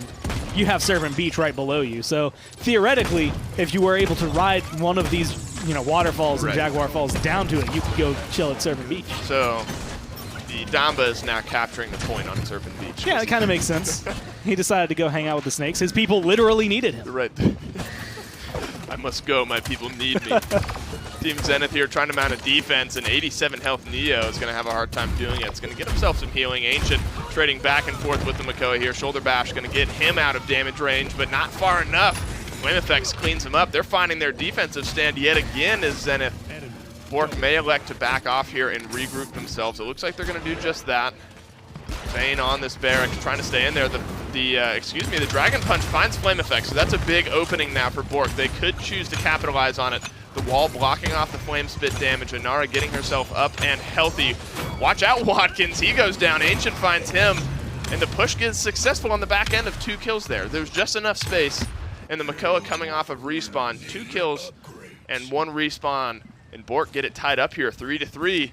you have Serpent Beach right below you. So theoretically, if you were able to ride one of these, you know, waterfalls and Jaguar Falls down to it, you could go chill at Serpent Beach. So the Damba is now capturing the point on Serpent Beach. Yeah, it kind of makes sense. He decided to go hang out with the snakes. His people literally needed him. Right. I must go. My people need me. Team Zenith here trying to mount a defense, and 87 health Neo is going to have a hard time doing it. It's going to get himself some healing. Ancient trading back and forth with the Makoa here. Shoulder bash going to get him out of damage range, but not far enough. Flame Effects cleans him up. They're finding their defensive stand yet again as Zenith. BOORK may elect to back off here and regroup themselves. It looks like they're going to do just that. Vayne on this barrack, trying to stay in there. The Dragon Punch finds Flame Effect, so that's a big opening now for BOORK. They could choose to capitalize on it. The wall blocking off the Flame Spit damage. Inara getting herself up and healthy. Watch out, Watkins. He goes down. Ancient finds him, and the push gets successful on the back end of 2 kills there. There's just enough space, and the Makoa coming off of respawn. 2 kills and 1 respawn, and BOORK get it tied up here, 3-3.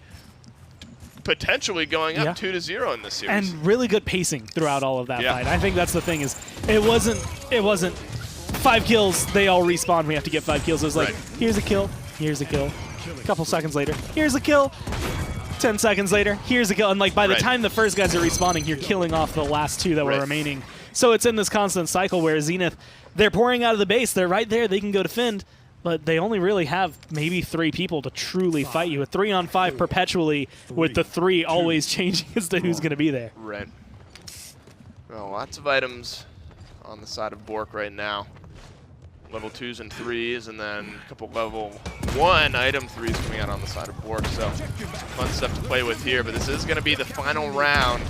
Potentially going up 2-0 in this series. And really good pacing throughout all of that fight. I think that's the thing, is it wasn't 5 kills, they all respawn, we have to get 5 kills. It was like, here's a kill, here's a kill. A couple seconds later, here's a kill. 10 seconds later, here's a kill. And like by the time the first guys are respawning, you're killing off the last 2 that were remaining. So it's in this constant cycle where Zenith, they're pouring out of the base, they're right there, they can go defend, but they only really have maybe 3 people to truly fight you. A 3-on-5 perpetually, with the 3 always changing as to who's going to be there. Right. Well, lots of items on the side of BOORK right now. Level 2s and 3s, and then a couple level 1 item 3s coming out on the side of BOORK. So fun stuff to play with here, but this is going to be the final round.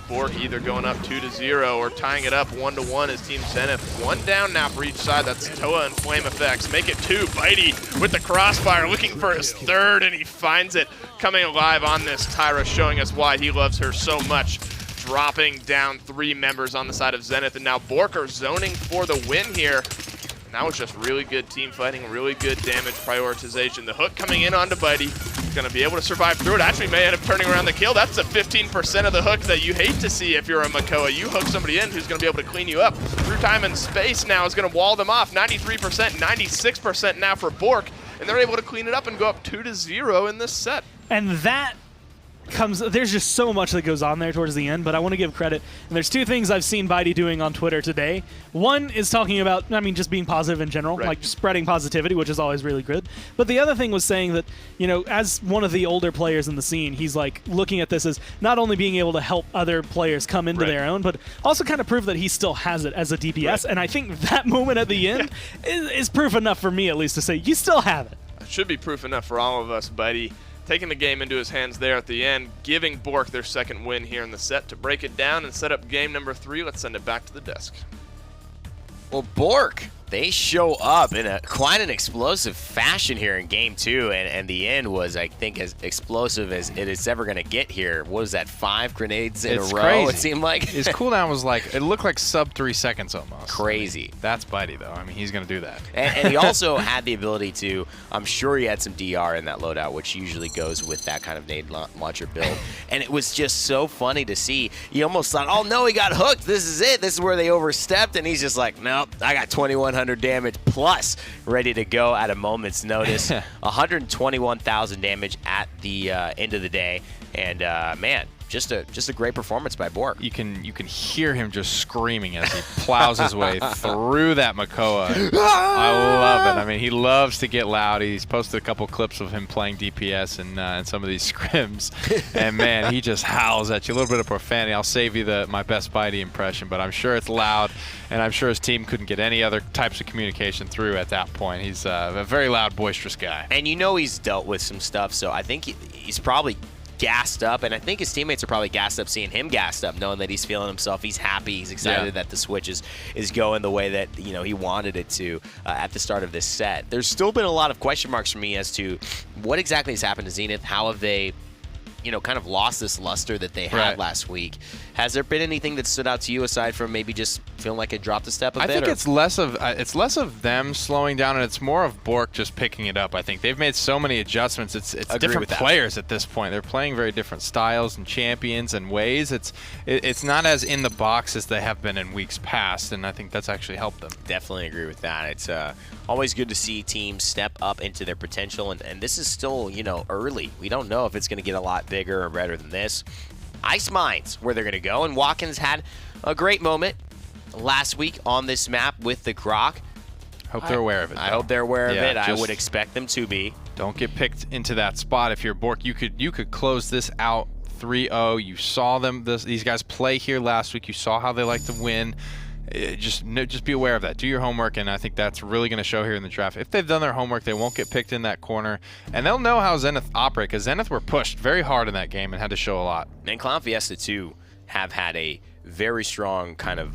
BOORK either going up 2-0 or tying it up 1-1 as Team Zenith. 1 down now for each side. That's Toa and Flame Effects. Make it 2. Bitey with the crossfire, looking for his 3rd, and he finds it. Coming alive on this Tyra, showing us why he loves her so much. Dropping down 3 members on the side of Zenith, and now BOORK are zoning for the win here. That was just really good team fighting, really good damage prioritization. The hook coming in onto Bitey. Going to be able to survive through it. Actually may end up turning around the kill. That's the 15% of the hook that you hate to see if you're a Makoa. You hook somebody in who's going to be able to clean you up. Through time and space now is going to wall them off. 93%, 96% now for BOORK. And they're able to clean it up and go up 2-0 in this set. And that there's just so much that goes on there towards the end, but I want to give credit. And there's 2 things I've seen Bitey doing on Twitter today. One is talking about, I mean, just being positive in general, like spreading positivity, which is always really good. But the other thing was saying that, you know, as one of the older players in the scene, he's like looking at this as not only being able to help other players come into their own, but also kind of prove that he still has it as a DPS. And I think that moment at the end is proof enough for me, at least, to say, you still have it. It should be proof enough for all of us, Bitey. Taking the game into his hands there at the end, giving BOORK their 2nd win here in the set. To break it down and set up game number 3, let's send it back to the desk. Well, BOORK, they show up in quite an explosive fashion here in game 2, and the end was, I think, as explosive as it is ever going to get here. What was that, 5 grenades in a row, crazy. it seemed like? His cooldown was like, it looked like sub 3 seconds almost. Crazy. That's Bitey, though. I mean, he's going to do that. And he also had the ability to, I'm sure he had some DR in that loadout, which usually goes with that kind of nade launcher build. And it was just so funny to see. You almost thought, oh no, he got hooked. This is it. This is where they overstepped. And he's just like, nope, I got 2100 700 damage plus ready to go at a moment's notice. 121,000 damage at the end of the day. And, man, just a great performance by BOORK. You can hear him just screaming as he plows his way through that Makoa. I love it. I mean, he loves to get loud. He's posted a couple clips of him playing DPS in some of these scrims, and man, he just howls at you. A little bit of profanity. I'll save you my best Bitey impression, but I'm sure it's loud, and I'm sure his team couldn't get any other types of communication through at that point. He's a very loud, boisterous guy. And you know he's dealt with some stuff, so I think he's probably gassed up, and I think his teammates are probably gassed up seeing him gassed up, knowing that he's feeling himself, he's happy, he's excited that the switch is going the way that he wanted it to at the start of this set. There's still been a lot of question marks for me as to what exactly has happened to Zenith. How have they kind of lost this luster that they had last week? Has there been anything that stood out to you aside from maybe just feeling like it dropped a step a bit? I think it's less of them slowing down, and it's more of BOORK just picking it up. I think they've made so many adjustments. It's different players at this point. They're playing very different styles and champions and ways. It's not as in the box as they have been in weeks past, and I think that's actually helped them. Definitely agree with that. It's always good to see teams step up into their potential, and this is still early. We don't know if it's going to get a lot bigger or better than this. Ice Mines, where they're going to go, and Watkins had a great moment last week on this map with the Croc. Hope they're aware of it. I hope they're aware of it. I would just expect them to be. Don't get picked into that spot. If you're BOORK, you could close this out 3-0. You saw these guys play here last week. You saw how they like to win. Just be aware of that. Do your homework, and I think that's really going to show here in the draft. If they've done their homework, they won't get picked in that corner, and they'll know how Zenith operate, because Zenith were pushed very hard in that game and had to show a lot. And Clown Fiesta, too, have had a very strong kind of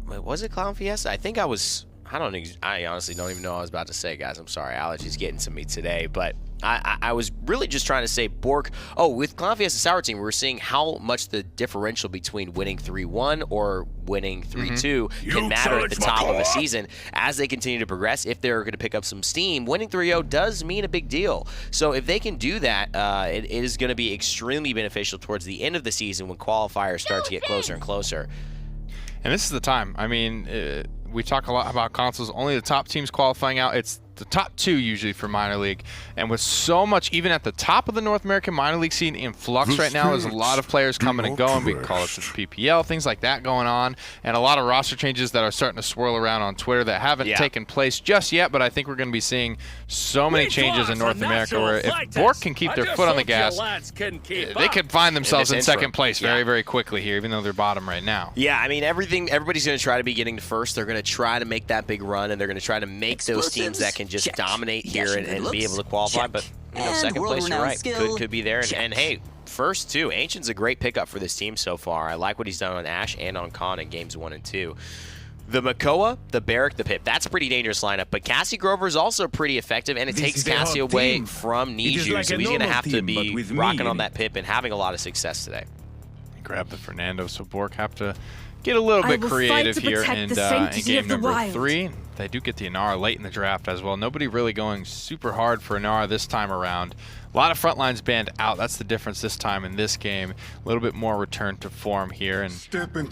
was it Clown Fiesta? I think I honestly don't even know what I was about to say, guys. I'm sorry. Allergies getting to me today, but I was really just trying to say BOORK. Oh, with Clown Fiesta Sour Team, we're seeing how much the differential between winning 3-1 or winning 3-2 can matter at the top of a season as they continue to progress. If they're going to pick up some steam, winning 3-0 does mean a big deal. So if they can do that, it is going to be extremely beneficial towards the end of the season when qualifiers start to get closer and closer. And this is the time. I mean, we talk a lot about consoles. Only the top teams qualifying out. It's the top two usually for minor league, and with so much even at the top of the North American minor league scene in flux right now, there's a lot of players coming and going. We can call it the PPL, things like that going on, and a lot of roster changes that are starting to swirl around on Twitter that haven't taken place just yet, but I think we're going to be seeing so many changes in North America where if BOORK can keep their foot on the gas, they could find themselves in second place very, very quickly here, even though they're bottom right now. Yeah, I mean, everybody's going to try to be getting to first. They're going to try to make that big run, and they're going to try to make those teams that can just dominate here and be able to qualify. But second place, you're right, could be there. And hey, first too, Ancient's a great pickup for this team so far. I like what he's done on Ashe and on Khan in games 1 and 2. The Makoa, the Barrack, the Pip, that's a pretty dangerous lineup. But Cassie Grover is also pretty effective, and it takes Cassie away from Niju, so he's going to have to be rocking on that Pip and having a lot of success today. Grab the Fernando, so BOORK have to get a little bit creative here in game number 3. They do get the Inara late in the draft as well. Nobody really going super hard for Inara this time around. A lot of front lines banned out. That's the difference this time in this game. A little bit more return to form here, and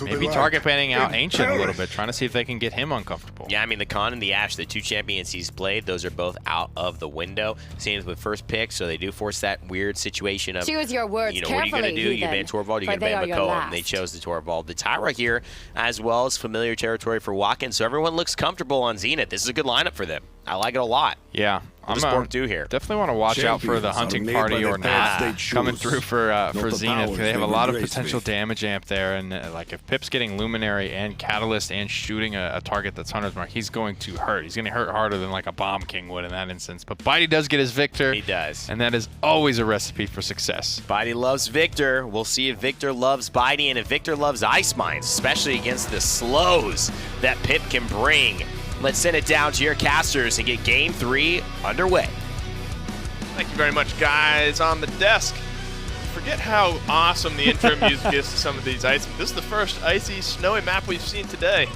maybe target banning out Ancient a little bit, trying to see if they can get him uncomfortable. Yeah, I mean, the Khan and the Ashe, the two champions he's played, those are both out of the window. Same with first pick, so they do force that weird situation of, choose your words what are you going to do? You ban Torvald, you're going to ban Makoa, and they chose the Torvald. The Tyra here, as well as familiar territory for Watkins, so everyone looks comfortable on Zenith. This is a good lineup for them. I like it a lot. Yeah. What does BOORK do here? Definitely want to watch out for the hunting party or not coming through for Zenith. They have a lot of potential damage amp there, and like if Pip's getting Luminary and Catalyst and shooting a target that's Hunter's Mark, he's going to hurt. He's going to hurt harder than like a Bomb King would in that instance. But Bitey does get his Victor. He does. And that is always a recipe for success. Bitey loves Victor. We'll see if Victor loves Bitey and if Victor loves Ice Mines, especially against the slows that Pip can bring. Let's send it down to your casters and get Game 3 underway. Thank you very much, guys on the desk. Forget how awesome the intro music is to some of these ice. This is the first icy, snowy map we've seen today.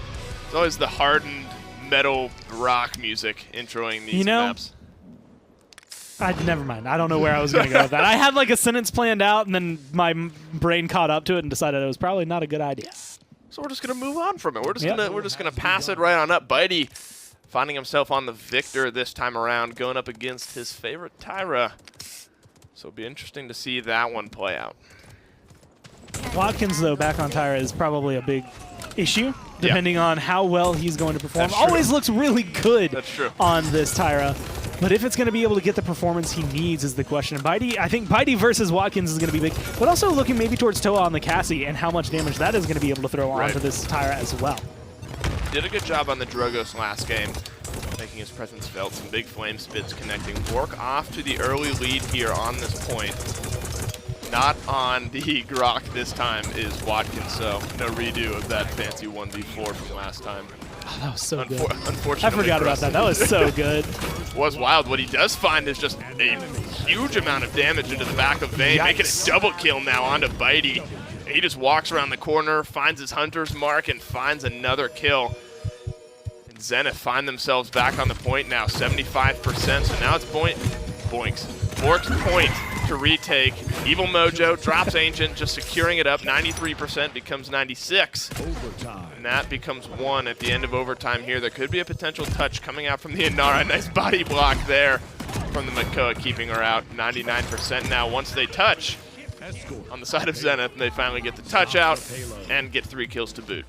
It's always the hardened metal rock music introing these maps. Never mind. I don't know where I was going to go with that. I had like a sentence planned out, and then my brain caught up to it and decided it was probably not a good idea. So we're just gonna move on from it. We're just gonna pass it right on up. Bitey finding himself on the victor this time around, going up against his favorite Tyra. So it'll be interesting to see that one play out. Watkins, though, back on Tyra is probably a big issue, depending on how well he's going to perform. Always looks really good on this Tyra. But if it's going to be able to get the performance he needs is the question. Bitey, I think Bitey versus Watkins is going to be big, but also looking maybe towards Toa on the Cassie and how much damage that is going to be able to throw onto this Tyra as well. Did a good job on the Drogos last game, making his presence felt. Some big flame spits connecting. BOORK off to the early lead here on this point. Not on the Grok this time is Watkins, so no redo of that fancy 1v4 from last time. Oh, that was so good. Unfortunately, I forgot about that. That was so good. Was wild. What he does find is just a huge amount of damage into the back of Vayne, making a double kill now onto Bitey. He just walks around the corner, finds his hunter's mark, and finds another kill. And Zenith find themselves back on the point now, 75%. So now it's BOORK's point to retake. Evil Mojo drops Ancient, just securing it up. 93% becomes 96. And that becomes 1 at the end of overtime here. There could be a potential touch coming out from the Inara. Nice body block there from the Makoa, keeping her out. 99% now once they touch on the side of Zenith, and they finally get the touch out and get 3 kills to boot.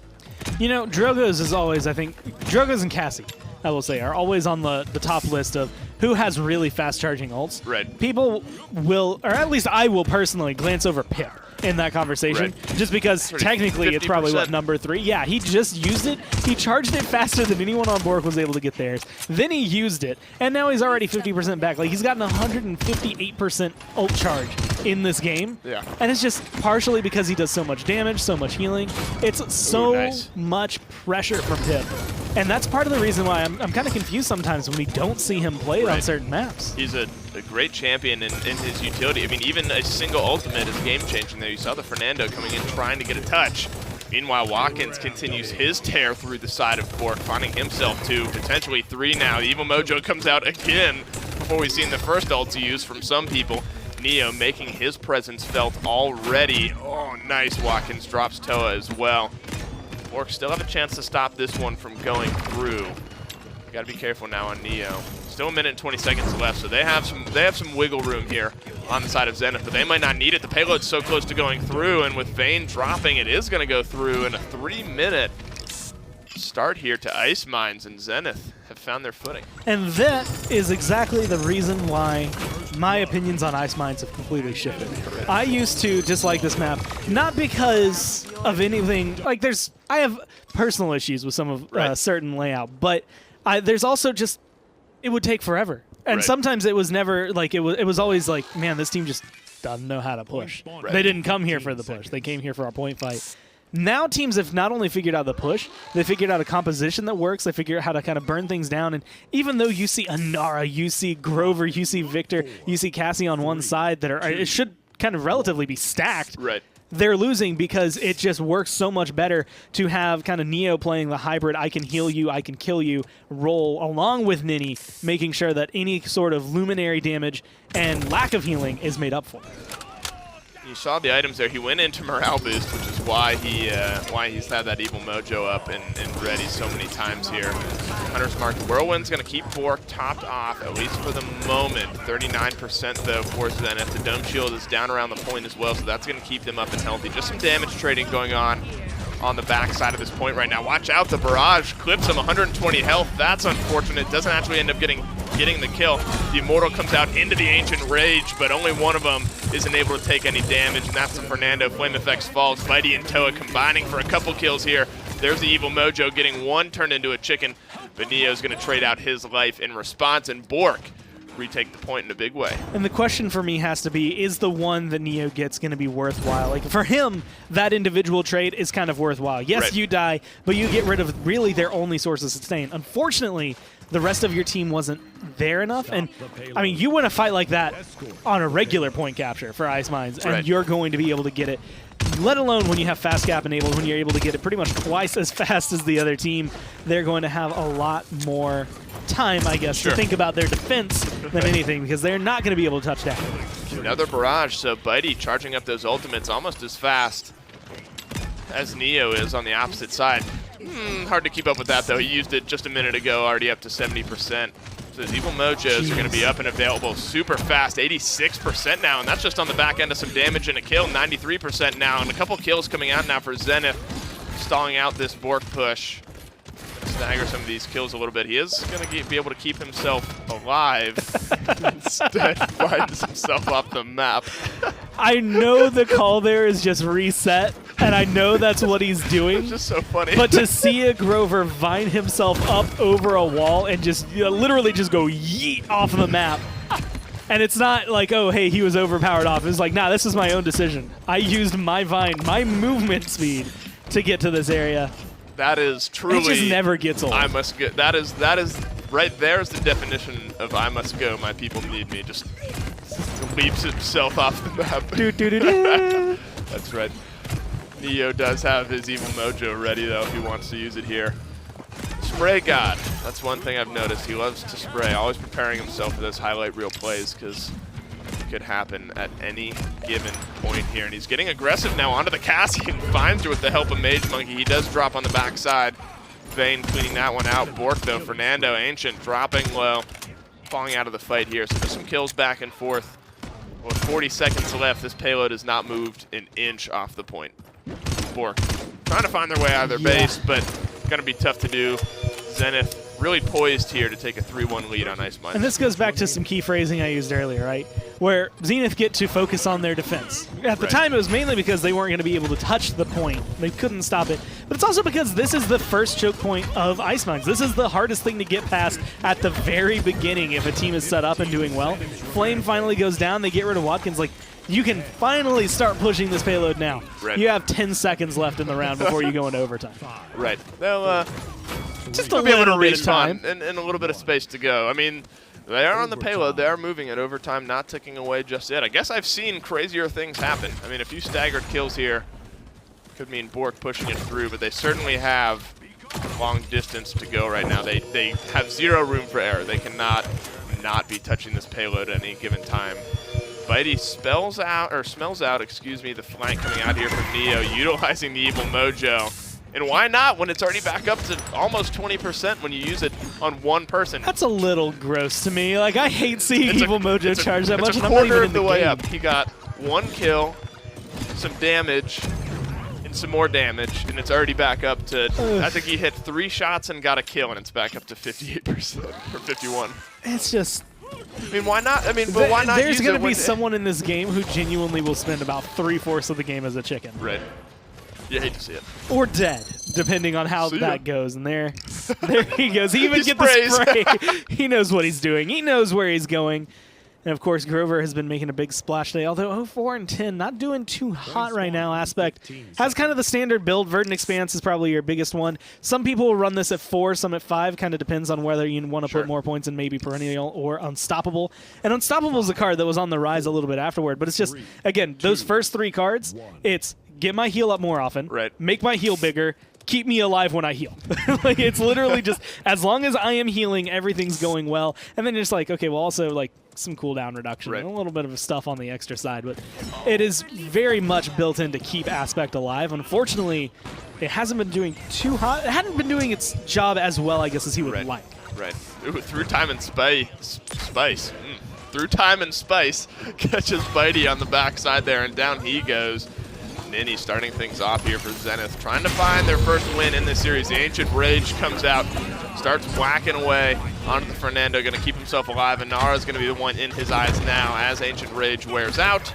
You know, Drogos is always, I think, Drogos and Cassie, I will say, are always on the top list of who has really fast charging ults. Right. People will, or at least I will personally, glance over Pip in that conversation, just because technically it's probably, what, number 3? Yeah, he just used it. He charged it faster than anyone on BOORK was able to get theirs. Then he used it, and now he's already 50% back. Like, he's gotten 158% ult charge in this game. Yeah. And it's just partially because he does so much damage, so much healing. It's so much pressure from Pip. And that's part of the reason why I'm kind of confused sometimes when we don't see him play on certain maps. He's a great champion in his utility. I mean, even a single ultimate is game-changing there. You saw the Fernando coming in trying to get a touch. Meanwhile, Watkins continues his tear through the side of BOORK, finding himself 2, potentially 3 now. The Evil Mojo comes out again before we've seen the first ulti used from some people. Neo making his presence felt already. Oh, nice. Watkins drops Toa as well. BOORK still have a chance to stop this one from going through. You got to be careful now on Neo. Still a minute and 20 seconds left, so they have some wiggle room here on the side of Zenith, but they might not need it. The payload's so close to going through, and with Vayne dropping, it is going to go through in a 3-minute start here to Ice Mines, and Zenith have found their footing. And that is exactly the reason why my opinions on Ice Mines have completely shifted. I used to dislike this map, not because of anything, like I have personal issues with some of certain layout, but there's also just, it would take forever. And sometimes it was never, like, it was always like, man, this team just doesn't know how to push. They didn't come here for the push. They came here for our point fight. Now teams have not only figured out the push, they figured out a composition that works, they figured out how to kind of burn things down, and even though you see Inara, you see Grover, you see Victor, you see Cassie on one side that it should kind of relatively be stacked. They're losing because it just works so much better to have kind of Neo playing the hybrid, I can heal you, I can kill you, role along with Nini, making sure that any sort of luminary damage and lack of healing is made up for. You saw the items there. He went into morale boost, which is why he's had that Evil Mojo up and ready so many times here. Hunter's Mark. Whirlwind's going to keep BOORK topped off, at least for the moment. 39% though for Zenith. The Dome Shield is down around the point as well, so that's going to keep them up and healthy. Just some damage trading going on the back side of this point right now. Watch out, the barrage clips him, 120 health. That's unfortunate. Doesn't actually end up getting the kill. The Immortal comes out into the Ancient Rage, but only one of them isn't able to take any damage, and that's the Fernando. Flame Effects falls. Bitey and Toa combining for a couple kills here. There's the Evil Mojo getting one turned into a chicken, but Neo's going to trade out his life in response, and BOORK retake the point in a big way. And the question for me has to be, is the one that Neo gets going to be worthwhile? Like, for him, that individual trade is kind of worthwhile. Yes, you die, but you get rid of really their only source of sustain. Unfortunately, the rest of your team wasn't there enough, and I mean, you win a fight like that on a regular point capture for Ice Mines, and you're going to be able to get it, let alone when you have fast gap enabled, when you're able to get it pretty much twice as fast as the other team. They're going to have a lot more time, I guess, to think about their defense than anything, because they're not going to be able to touch that. Another barrage, so Bitey charging up those ultimates almost as fast as Neo is on the opposite side. Hard to keep up with that, though. He used it just a minute ago, already up to 70%. So his Evil Mojos are going to be up and available super fast, 86% now, and that's just on the back end of some damage and a kill, 93% now, and a couple kills coming out now for Zenith, stalling out this BOORK push. Stagger some of these kills a little bit. He is going to be able to keep himself alive. Instead, finds himself off the map. I know the call there is just reset, and I know that's what he's doing. It's just so funny. But to see a Grover vine himself up over a wall and just literally just go yeet off of the map. And it's not like, oh, hey, he was overpowered off. It's like, nah, this is my own decision. I used my vine, my movement speed to get to this area. That is truly. It just never gets old. I must go. That is right there is the definition of I must go. My people need me. Just leaps himself off the map. That's right. Neo does have his Evil Mojo ready though if he wants to use it here. Spray God. That's one thing I've noticed. He loves to spray. Always preparing himself for those highlight reel plays because it could happen at any given point here. And he's getting aggressive now onto the Cassian. Finds her with the help of Mage Monkey. He does drop on the backside. Vayne cleaning that one out. BOORK though, Fernando, Ancient dropping low. Falling out of the fight here. So there's some kills back and forth. With 40 seconds left, this payload has not moved an inch off the point. BOORK trying to find their way out of their base, but going to be tough to do. Zenith really poised here to take a 3-1 lead on Ice Mine. And this goes back to some key phrasing I used earlier, right? Where Zenith get to focus on their defense. At the time, it was mainly because they weren't going to be able to touch the point. They couldn't stop it. But it's also because this is the first choke point of Ice Mines. This is the hardest thing to get past at the very beginning if a team is set up and doing well. Flame finally goes down. They get rid of Watkins. Like, you can finally start pushing this payload now. Right. You have 10 seconds left in the round before you go into overtime. Right. They'll just a be able to little bit of time. respawn and a little bit of space to go. I mean, they are on the payload. They are moving at overtime, not ticking away just yet. I guess I've seen crazier things happen. I mean, a few staggered kills here could mean BOORK pushing it through, but they certainly have long distance to go right now. They have zero room for error. They cannot not be touching this payload at any given time. Bitey smells out the flank coming out here from Neo, utilizing the Evil Mojo. And why not when it's already back up to almost 20% when you use it on one person? That's a little gross to me. Like, I hate seeing Evil Mojo charge that much, It's and a I'm not even quarter in of the the way game. up. He got one kill, some damage, and some more damage, and it's already back up to, I think he hit 3 shots and got a kill, and it's back up to 58% or 51. It's just... I mean, why not? I mean, but why not There's use going it to be when- someone in this game who genuinely will spend about 3/4 of the game as a chicken. Right. You hate to see it. Or dead, depending on how See ya. that goes. And there he goes. He even He get sprays. the spray. He knows what he's doing. He knows where he's going. And, of course, Grover has been making a big splash today, although 0-4 and 10, not doing too hot right now. Aspect has kind of the standard build. Verdant Expanse is probably your biggest one. Some people will run this at 4, some at 5. Kind of depends on whether you want to put more points in maybe Perennial or Unstoppable. And Unstoppable is a card that was on the rise a little bit afterward. But it's just, again, those first 3 cards, it's get my heal up more often, make my heal bigger, keep me alive when I heal. Like, it's literally just, as long as I am healing, everything's going well. And then you're just like, okay, well, also, like, some cooldown reduction and a little bit of stuff on the extra side. But it is very much built in to keep Aspect alive. Unfortunately, it hasn't been doing too hot. It hadn't been doing its job as well, I guess, as he would like. Right. Ooh, through time and spice. Through time and spice catches Bitey on the backside there, and down he goes. Ninny starting things off here for Zenith, trying to find their first win in this series. The Ancient Rage comes out, starts whacking away onto the Fernando, going to keep himself alive, and Nara's going to be the one in his eyes now as Ancient Rage wears out.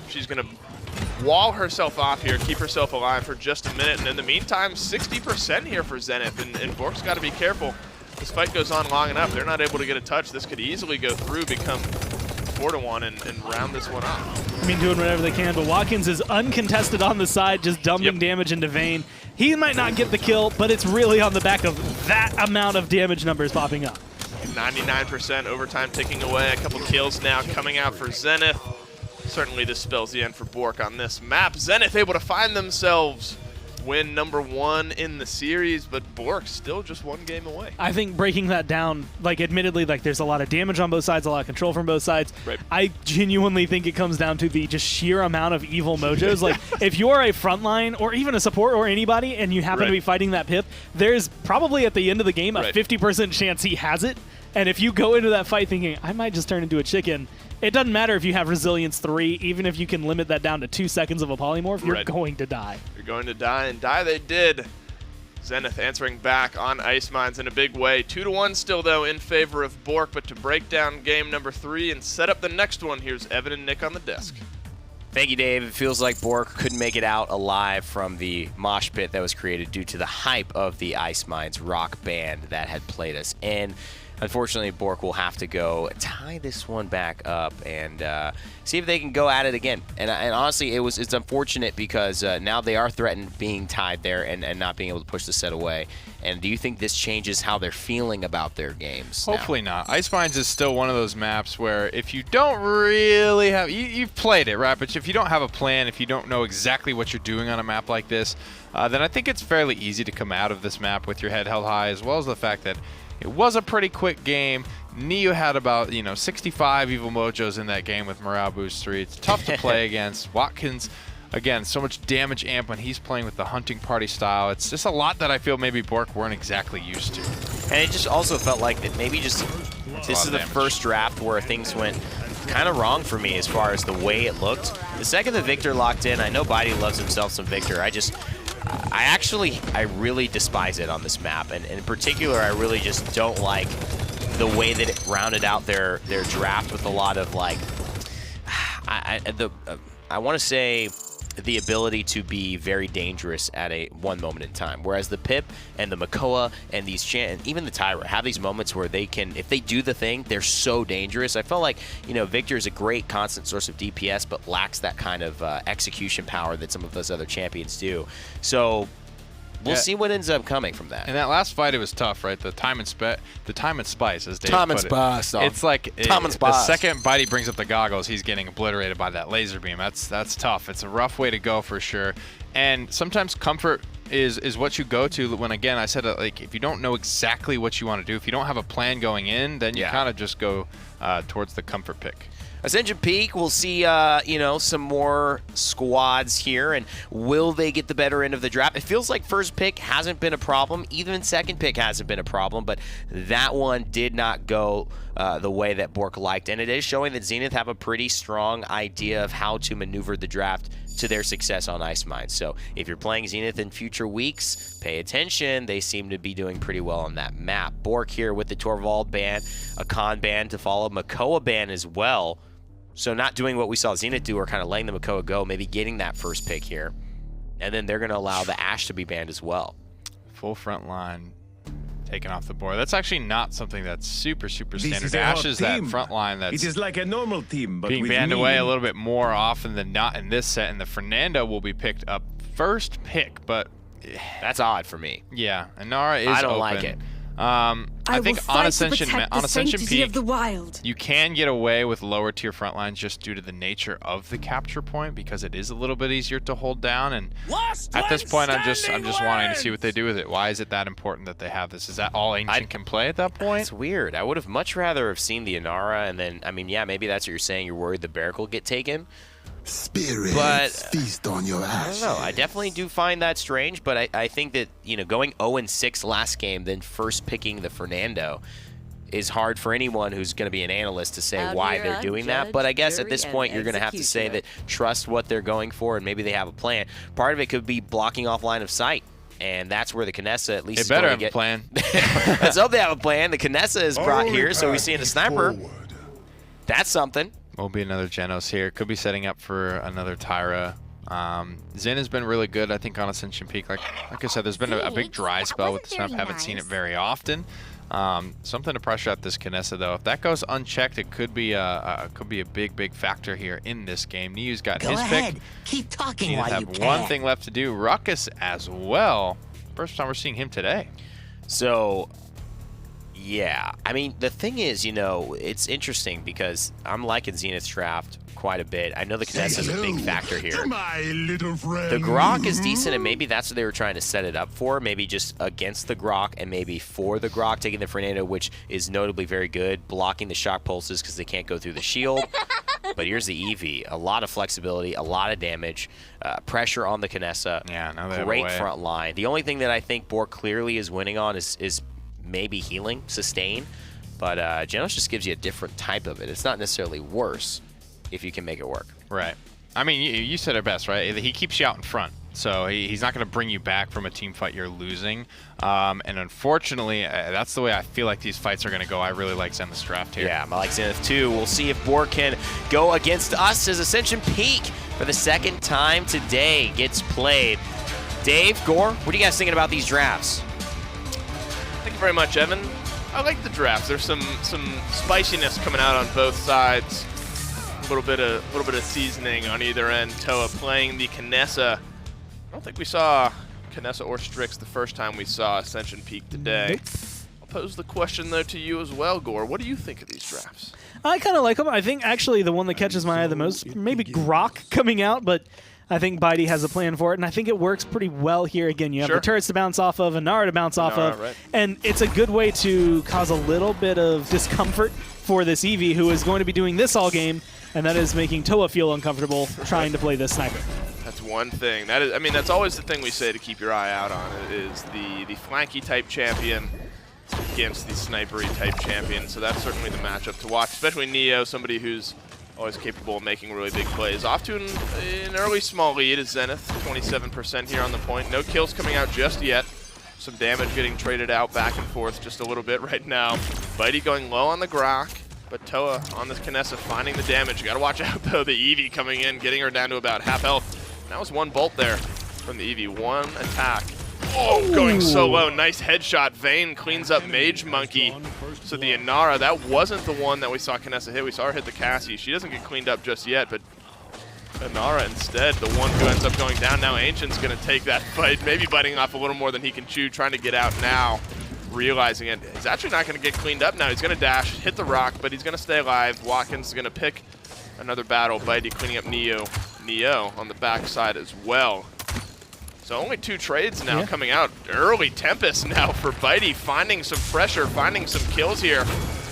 She's going to wall herself off here, keep herself alive for just a minute, and in the meantime, 60% here for Zenith, and BOORK's got to be careful. This fight goes on long enough. They're not able to get a touch. This could easily go through, become 4-1, and round this one off. I mean, doing whatever they can, but Watkins is uncontested on the side, just dumping damage into Vayne. He might not get the kill, but it's really on the back of that amount of damage numbers popping up. 99% overtime ticking away. A couple kills now coming out for Zenith. Certainly this spells the end for BOORK on this map. Zenith able to find themselves win #1 in the series, but BOORK still just 1 game away. I think breaking that down, like admittedly, like there's a lot of damage on both sides, a lot of control from both sides. Right. I genuinely think it comes down to the just sheer amount of evil mojos. Like if you're a frontline or even a support or anybody and you happen to be fighting that Pip, there's probably at the end of the game a 50% chance he has it. And if you go into that fight thinking, I might just turn into a chicken, it doesn't matter if you have Resilience 3, even if you can limit that down to 2 seconds of a polymorph, you're going to die. You're going to die, and die they did. Zenith answering back on Ice Mines in a big way. 2-1 still, though, in favor of BOORK, but to break down game number 3 and set up the next one, here's Evan and Nick on the desk. Thank you, Dave. It feels like BOORK couldn't make it out alive from the mosh pit that was created due to the hype of the Ice Mines rock band that had played us in. Unfortunately, BOORK will have to go tie this one back up and see if they can go at it again. And honestly, it's unfortunate because now they are threatened being tied there and not being able to push the set away. And do you think this changes how they're feeling about their games? Hopefully not. Ice Mines is still one of those maps where if you don't really have, you've played it, right? But if you don't have a plan, if you don't know exactly what you're doing on a map like this, then I think it's fairly easy to come out of this map with your head held high, as well as the fact that it was a pretty quick game. Neo had about 65 evil mojos in that game with Morale Boost 3. It's tough to play against. Watkins, again, so much damage amp when he's playing with the hunting party style. It's just a lot that I feel maybe BOORK weren't exactly used to. And it just also felt like that maybe just this is the first draft where things went kind of wrong for me as far as the way it looked. The second the Victor locked in, I know Bidey loves himself some Victor. I really despise it on this map, and in particular, I really just don't like the way that it rounded out their draft with a lot of like, I want to say the ability to be very dangerous at one moment in time. Whereas the Pip and the Makoa and and even the Tyra have these moments where they can, if they do the thing, they're so dangerous. I felt like, Victor is a great constant source of DPS, but lacks that kind of execution power that some of those other champions do. So we'll see what ends up coming from that. In that last fight, it was tough, right? The time and spice, as Dave Time put and spice. it. It's like Time and spice. The second Bidey brings up the goggles, he's getting obliterated by that laser beam. That's tough. It's a rough way to go for sure. And sometimes comfort is what you go to when, again, I said, like, if you don't know exactly what you want to do, if you don't have a plan going in, then you kind of just go towards the comfort pick. Ascension Peak, we'll see, some more squads here, and will they get the better end of the draft? It feels like first pick hasn't been a problem. Even second pick hasn't been a problem, but that one did not go the way that BOORK liked, and it is showing that Zenith have a pretty strong idea of how to maneuver the draft to their success on Ice Mines. So if you're playing Zenith in future weeks, pay attention. They seem to be doing pretty well on that map. BOORK here with the Torvald ban, a Khan ban to follow, Makoa ban as well. So not doing what we saw Zenith do, or kind of letting the Makoa go, maybe getting that first pick here. And then they're going to allow the Ashe to be banned as well. Full front line taken off the board. That's actually not something that's super standard. Ashe is that front line that's it is like a normal team, but being banned away a little bit more often than not in this set. And the Fernando will be picked up first pick, but that's odd for me. Yeah, Inara is I don't open. like it. I think on Ascension Peak, of the wild. you can get away with lower tier front lines just due to the nature of the capture point, because it is a little bit easier to hold down. And at this point, I'm just wanting to see what they do with it. Why is it that important that they have this? Is that all Ancient can play at that point? It's weird. I would have much rather have seen the Inara, and then, maybe that's what you're saying. You're worried the Barrack will get taken. Spirits feast on your ashes. I don't know. I definitely do find that strange, but I think that, going 0-6 last game, then first picking the Fernando is hard for anyone who's going to be an analyst to say why they're doing that. But I guess at this point, you're going to have to say that trust what they're going for, and maybe they have a plan. Part of it could be blocking off line of sight. And that's where the Kinessa at least is better going have a plan. Let's hope they have a plan. The Kinessa is brought here, so we see in the sniper. Forward. That's something. Will be another Genos here. Could be setting up for another Tyra. Zen has been really good, I think, on Ascension Peak. Like I said, there's been a big dry spell with this map. Haven't seen it very often. Something to pressure out this Kinessa, though. If that goes unchecked, it could be a big factor here in this game. Niu's got his pick. Keep talking Zenith while you have can. one thing left to do. Ruckus as well. First time we're seeing him today. So Yeah, I mean, the thing is, you know, it's interesting because I'm liking Zenith's draft quite a bit. I know the Kness is a big factor here. My little friend. The Grok is decent, and maybe that's what they were trying to set it up for. Maybe just against the Grok and maybe for the Grok, taking the Fernando, which is notably very good, blocking the shock pulses because they can't go through the shield. But here's the Eevee. A lot of flexibility, a lot of damage, pressure on the Knessa. Yeah, now they have a great way. front line. The only thing that I think BOORK clearly is winning on is maybe healing, sustain. But Genos just gives you a different type of it. It's not necessarily worse if you can make it work. Right. I mean, you said it best, right? He keeps you out in front. So he's not going to bring you back from a team fight you're losing. And unfortunately, that's the way I feel like these fights are going to go. I really like Zenith's draft here. Yeah, I like Zenith too. We'll see if BOORK can go against us as Ascension Peak for the second time today gets played. Dave, Gore, what are you guys thinking about these drafts? Thank you very much, Evan. I like the drafts. There's some spiciness coming out on both sides. A little bit of seasoning on either end. Toa playing the Knessa. I don't think we saw Knessa or Strix the first time we saw Ascension Peak today. I'll pose the question though to you as well, Gore. What do you think of these drafts? I kind of like them. I think actually the one that catches my eye the most, maybe Grok coming out, but I think Bitey has a plan for it, and I think it works pretty well here. Again, you have the turrets to bounce off of, and Nara to bounce off of, right. And it's a good way to cause a little bit of discomfort for this Eevee, who is going to be doing this all game, and that is making Toa feel uncomfortable trying to play this sniper. That's one thing. That is, I mean, that's always the thing we say to keep your eye out on. It is the flanky type champion against the snipery type champion. So that's certainly the matchup to watch, especially Neo, somebody who's always capable of making really big plays. Off to an early small lead is Zenith, 27% here on the point. No kills coming out just yet. Some damage getting traded out back and forth just a little bit right now. Bitey going low on the Grok, but Toa on this Knessa finding the damage. You gotta watch out though, the Eevee coming in, getting her down to about half health. That was one bolt there from the Eevee, one attack. Oh, going so low, nice headshot. Vayne cleans up Mage Monkey. So the Inara, that wasn't the one that we saw Knessa hit. We saw her hit the Cassie. She doesn't get cleaned up just yet, but Inara instead, the one who ends up going down. Now Ancient's gonna take that fight, maybe biting off a little more than he can chew, trying to get out now, realizing it. He's actually not gonna get cleaned up now. He's gonna dash, hit the rock, but he's gonna stay alive. Watkins is gonna pick another battle. Bitey cleaning up Neo on the backside as well. So only 2 trades now coming out. Early Tempest now for Bitey, finding some pressure, finding some kills here.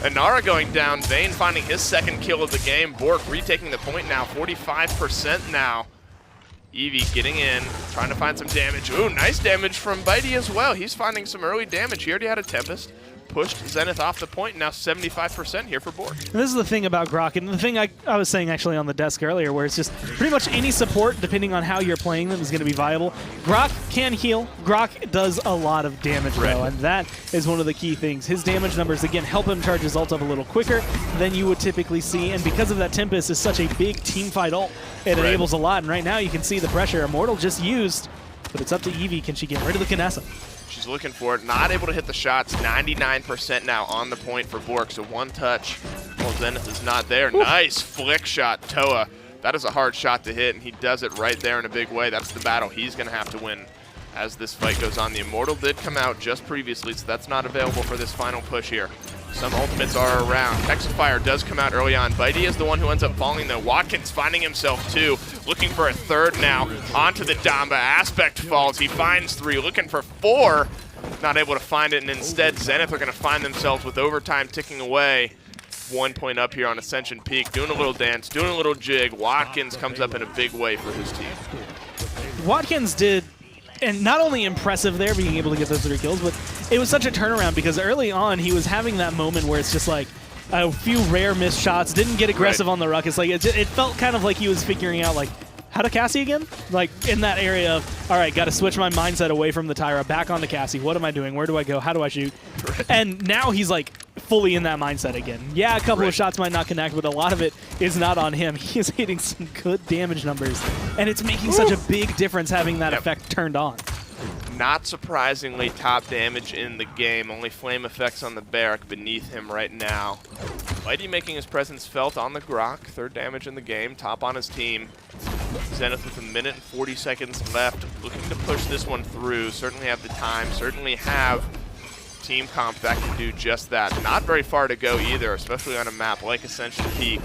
Inara going down, Vayne finding his second kill of the game. BOORK retaking the point now, 45% now. Eevee getting in, trying to find some damage. Ooh, nice damage from Bitey as well. He's finding some early damage. He already had a Tempest. Pushed Zenith off the point, now 75% here for BOORK. This is the thing about Grok, and the thing I was saying actually on the desk earlier, where it's just pretty much any support, depending on how you're playing them, is going to be viable. Grok can heal. Grok does a lot of damage, though, and that is one of the key things. His damage numbers, again, help him charge his ult up a little quicker than you would typically see, and because of that, Tempest is such a big team fight ult, it enables a lot, and right now you can see the pressure. Immortal just used, but it's up to Eevee. Can she get rid of the Knessa? She's looking for it, not able to hit the shots. 99% now on the point for BOORK, so one touch. Well, Zenith is not there. Nice flick shot, Toa. That is a hard shot to hit, and he does it right there in a big way. That's the battle he's going to have to win as this fight goes on. The Immortal did come out just previously, so that's not available for this final push here. Some ultimates are around. Hexifier does come out early on. Bitey is the one who ends up falling, though. Watkins finding himself, too. Looking for a third now. Onto the Damba. Aspect falls. He finds 3. Looking for 4. Not able to find it, and instead, Zenith are going to find themselves with overtime ticking away. 1 point up here on Ascension Peak. Doing a little dance, doing a little jig. Watkins comes up in a big way for his team. Watkins did, and not only impressive there, being able to get those 3 kills, but it was such a turnaround because early on he was having that moment where it's just like a few rare missed shots, didn't get aggressive on the ruckus. Like it felt kind of like he was figuring out like how to Cassie again? Like in that area of, all right, got to switch my mindset away from the Tyra, back onto Cassie. What am I doing? Where do I go? How do I shoot? And now he's like fully in that mindset again. Yeah, a couple of shots might not connect, but a lot of it is not on him. He is hitting some good damage numbers, and it's making such a big difference having that effect turned on. Not surprisingly, top damage in the game. Only flame effects on the Barrack beneath him right now. Bitey making his presence felt on the Grok. 3rd damage in the game, top on his team. Zenith with 1 minute and 40 seconds left. Looking to push this one through. Certainly have the time, certainly have team comp that can do just that. Not very far to go either, especially on a map like Ascension Peak.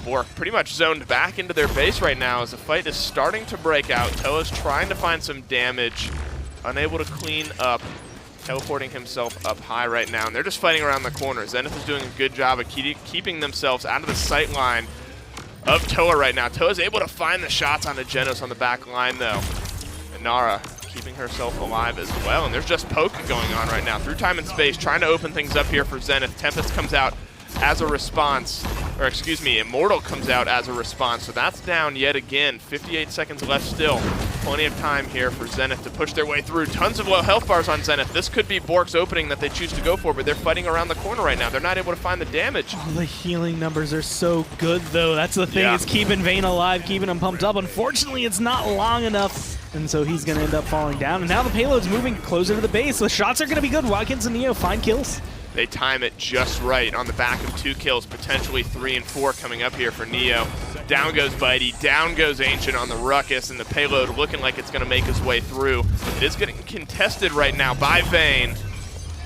BOORK pretty much zoned back into their base right now as the fight is starting to break out. Toa's trying to find some damage, unable to clean up, teleporting himself up high right now, and they're just fighting around the corner. Zenith is doing a good job of keeping themselves out of the sight line of Toa right now. Toa's able to find the shots onto Genos on the back line, though. And Nara keeping herself alive as well, and there's just poke going on right now. Through time and space, trying to open things up here for Zenith. Tempest comes out as a response, or excuse me, Immortal comes out as a response, so that's down yet again. 58 seconds left still. Plenty of time here for Zenith to push their way through. Tons of low health bars on Zenith. This could be BOORK's opening that they choose to go for, but they're fighting around the corner right now. They're not able to find the damage. Oh, the healing numbers are so good, though. That's the thing. Yeah. It's keeping Vayne alive, keeping him pumped up. Unfortunately, it's not long enough, and so he's going to end up falling down. And now the payload's moving closer to the base. The shots are going to be good. Watkins and Neo find kills. They time it just right on the back of 2 kills, potentially 3 and 4 coming up here for Neo. Down goes Bitey, down goes Ancient on the Ruckus, and the payload looking like it's going to make its way through. It is getting contested right now by Vayne,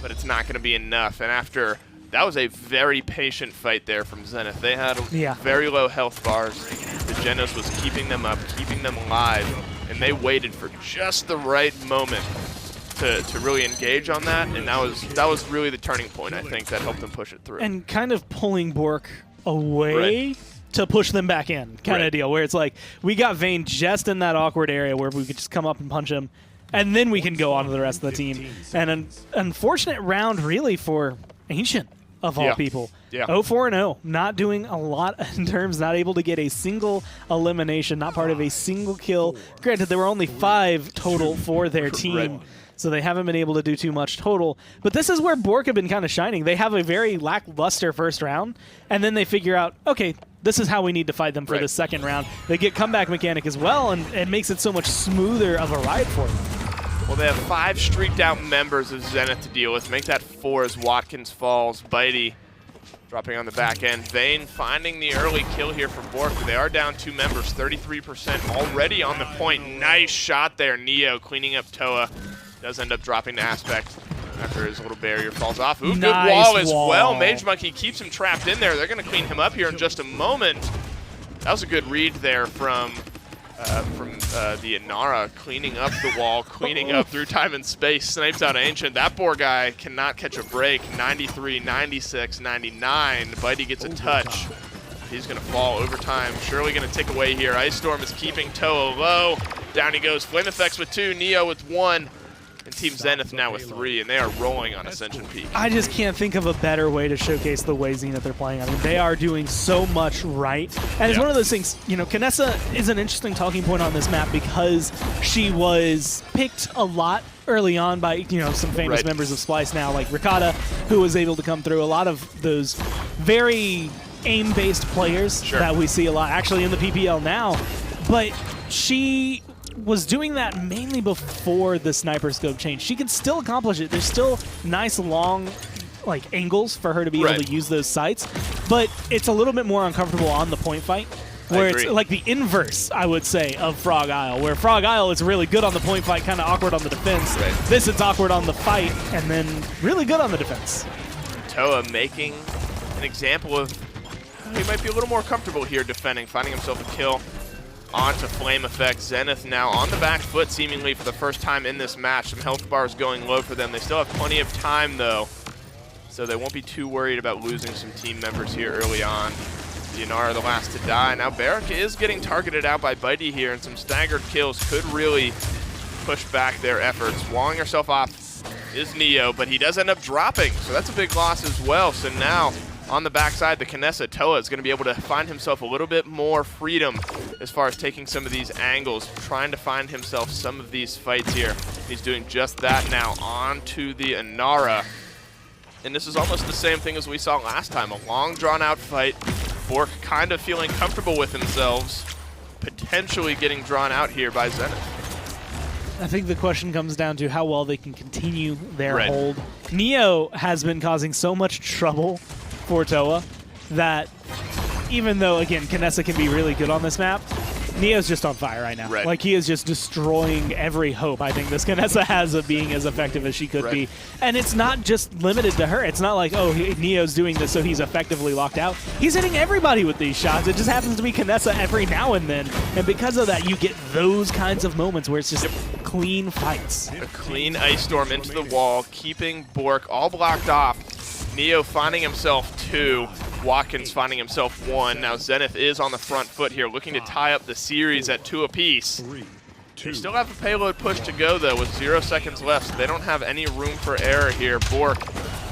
but it's not going to be enough. And after, that was a very patient fight there from Zenith. They had very low health bars. The Genos was keeping them up, keeping them alive, and they waited for just the right moment to really engage on that, and that was really the turning point, I think, that helped them push it through. And kind of pulling BOORK away to push them back in, kind of deal, where it's like, we got Vayne just in that awkward area where we could just come up and punch him, and then we can go on to the rest of the team. And an unfortunate round, really, for Ancient, of all people. 0-4-0, not doing a lot in terms, not able to get a single elimination, not part of a single kill. Granted, there were only 5 total for their team. So they haven't been able to do too much total. But this is where BOORK have been kind of shining. They have a very lackluster first round, and then they figure out, okay, this is how we need to fight them for the second round. They get comeback mechanic as well, and it makes it so much smoother of a ride for them. Well, they have 5 streaked out members of Zenith to deal with. Make that 4 as Watkins falls. Bitey dropping on the back end. Vayne finding the early kill here for BOORK. They are down 2 members, 33% already on the point. Nice shot there. Neo cleaning up Toa. Does end up dropping to Aspect after his little barrier falls off. Ooh, good wall as well. Mage Monkey keeps him trapped in there. They're going to clean him up here in just a moment. That was a good read there from the Inara, cleaning up the wall, cleaning up through time and space. Snipes out Ancient. That poor guy cannot catch a break. 93, 96, 99. Bitey gets a touch. He's going to fall over time. Surely going to tick away here. Ice Storm is keeping Toa low. Down he goes. Flame Effects with 2, Neo with 1. And Team Zenith now with 3, and they are rolling on Ascension Peak. I just can't think of a better way to showcase the way Zenith they're playing. I mean, they are doing so much right. And it's one of those things, you know, Kinessa is an interesting talking point on this map because she was picked a lot early on by, you know, some famous members of Splice now, like Ricotta, who was able to come through. A lot of those very aim-based players that we see a lot, actually in the PPL now. But she was doing that mainly before the sniper scope change. She can still accomplish it. There's still nice long angles for her to be able to use those sights, but it's a little bit more uncomfortable on the point fight, where it's like the inverse, I would say, of Frog Isle, where Frog Isle is really good on the point fight, kind of awkward on the defense. This, it's awkward on the fight, and then really good on the defense. Toa making an example of he might be a little more comfortable here defending, finding himself a kill onto Flame Effect. Zenith now on the back foot seemingly for the first time in this match. Some health bars going low for them. They still have plenty of time though, so they won't be too worried about losing some team members here early on. The Inara the last to die. Now Barrack is getting targeted out by Bitey here, and some staggered kills could really push back their efforts. Walling herself off is Neo, but he does end up dropping, so that's a big loss as well. So now on the backside, the Kinessa, Toa is going to be able to find himself a little bit more freedom as far as taking some of these angles, trying to find himself some of these fights here. He's doing just that now. On to the Inara. And this is almost the same thing as we saw last time, a long drawn-out fight. BOORK kind of feeling comfortable with themselves, potentially getting drawn out here by Zenith. I think the question comes down to how well they can continue their hold. Neo has been causing so much trouble for Toa that even though, again, Kinessa can be really good on this map, Neo's just on fire right now. Right. Like, he is just destroying every hope I think this Kinessa has of being as effective as she could be. And it's not just limited to her. It's not like, oh, Neo's doing this so he's effectively locked out. He's hitting everybody with these shots. It just happens to be Kinessa every now and then. And because of that, you get those kinds of moments where it's just clean fights. A clean Ice Storm into the wall, keeping BOORK all blocked off. Neo finding himself 2. Watkins finding himself 1. Now Zenith is on the front foot here, looking to tie up the series at 2 apiece. They still have a payload push to go, though, with 0 seconds left, so they don't have any room for error here. BOORK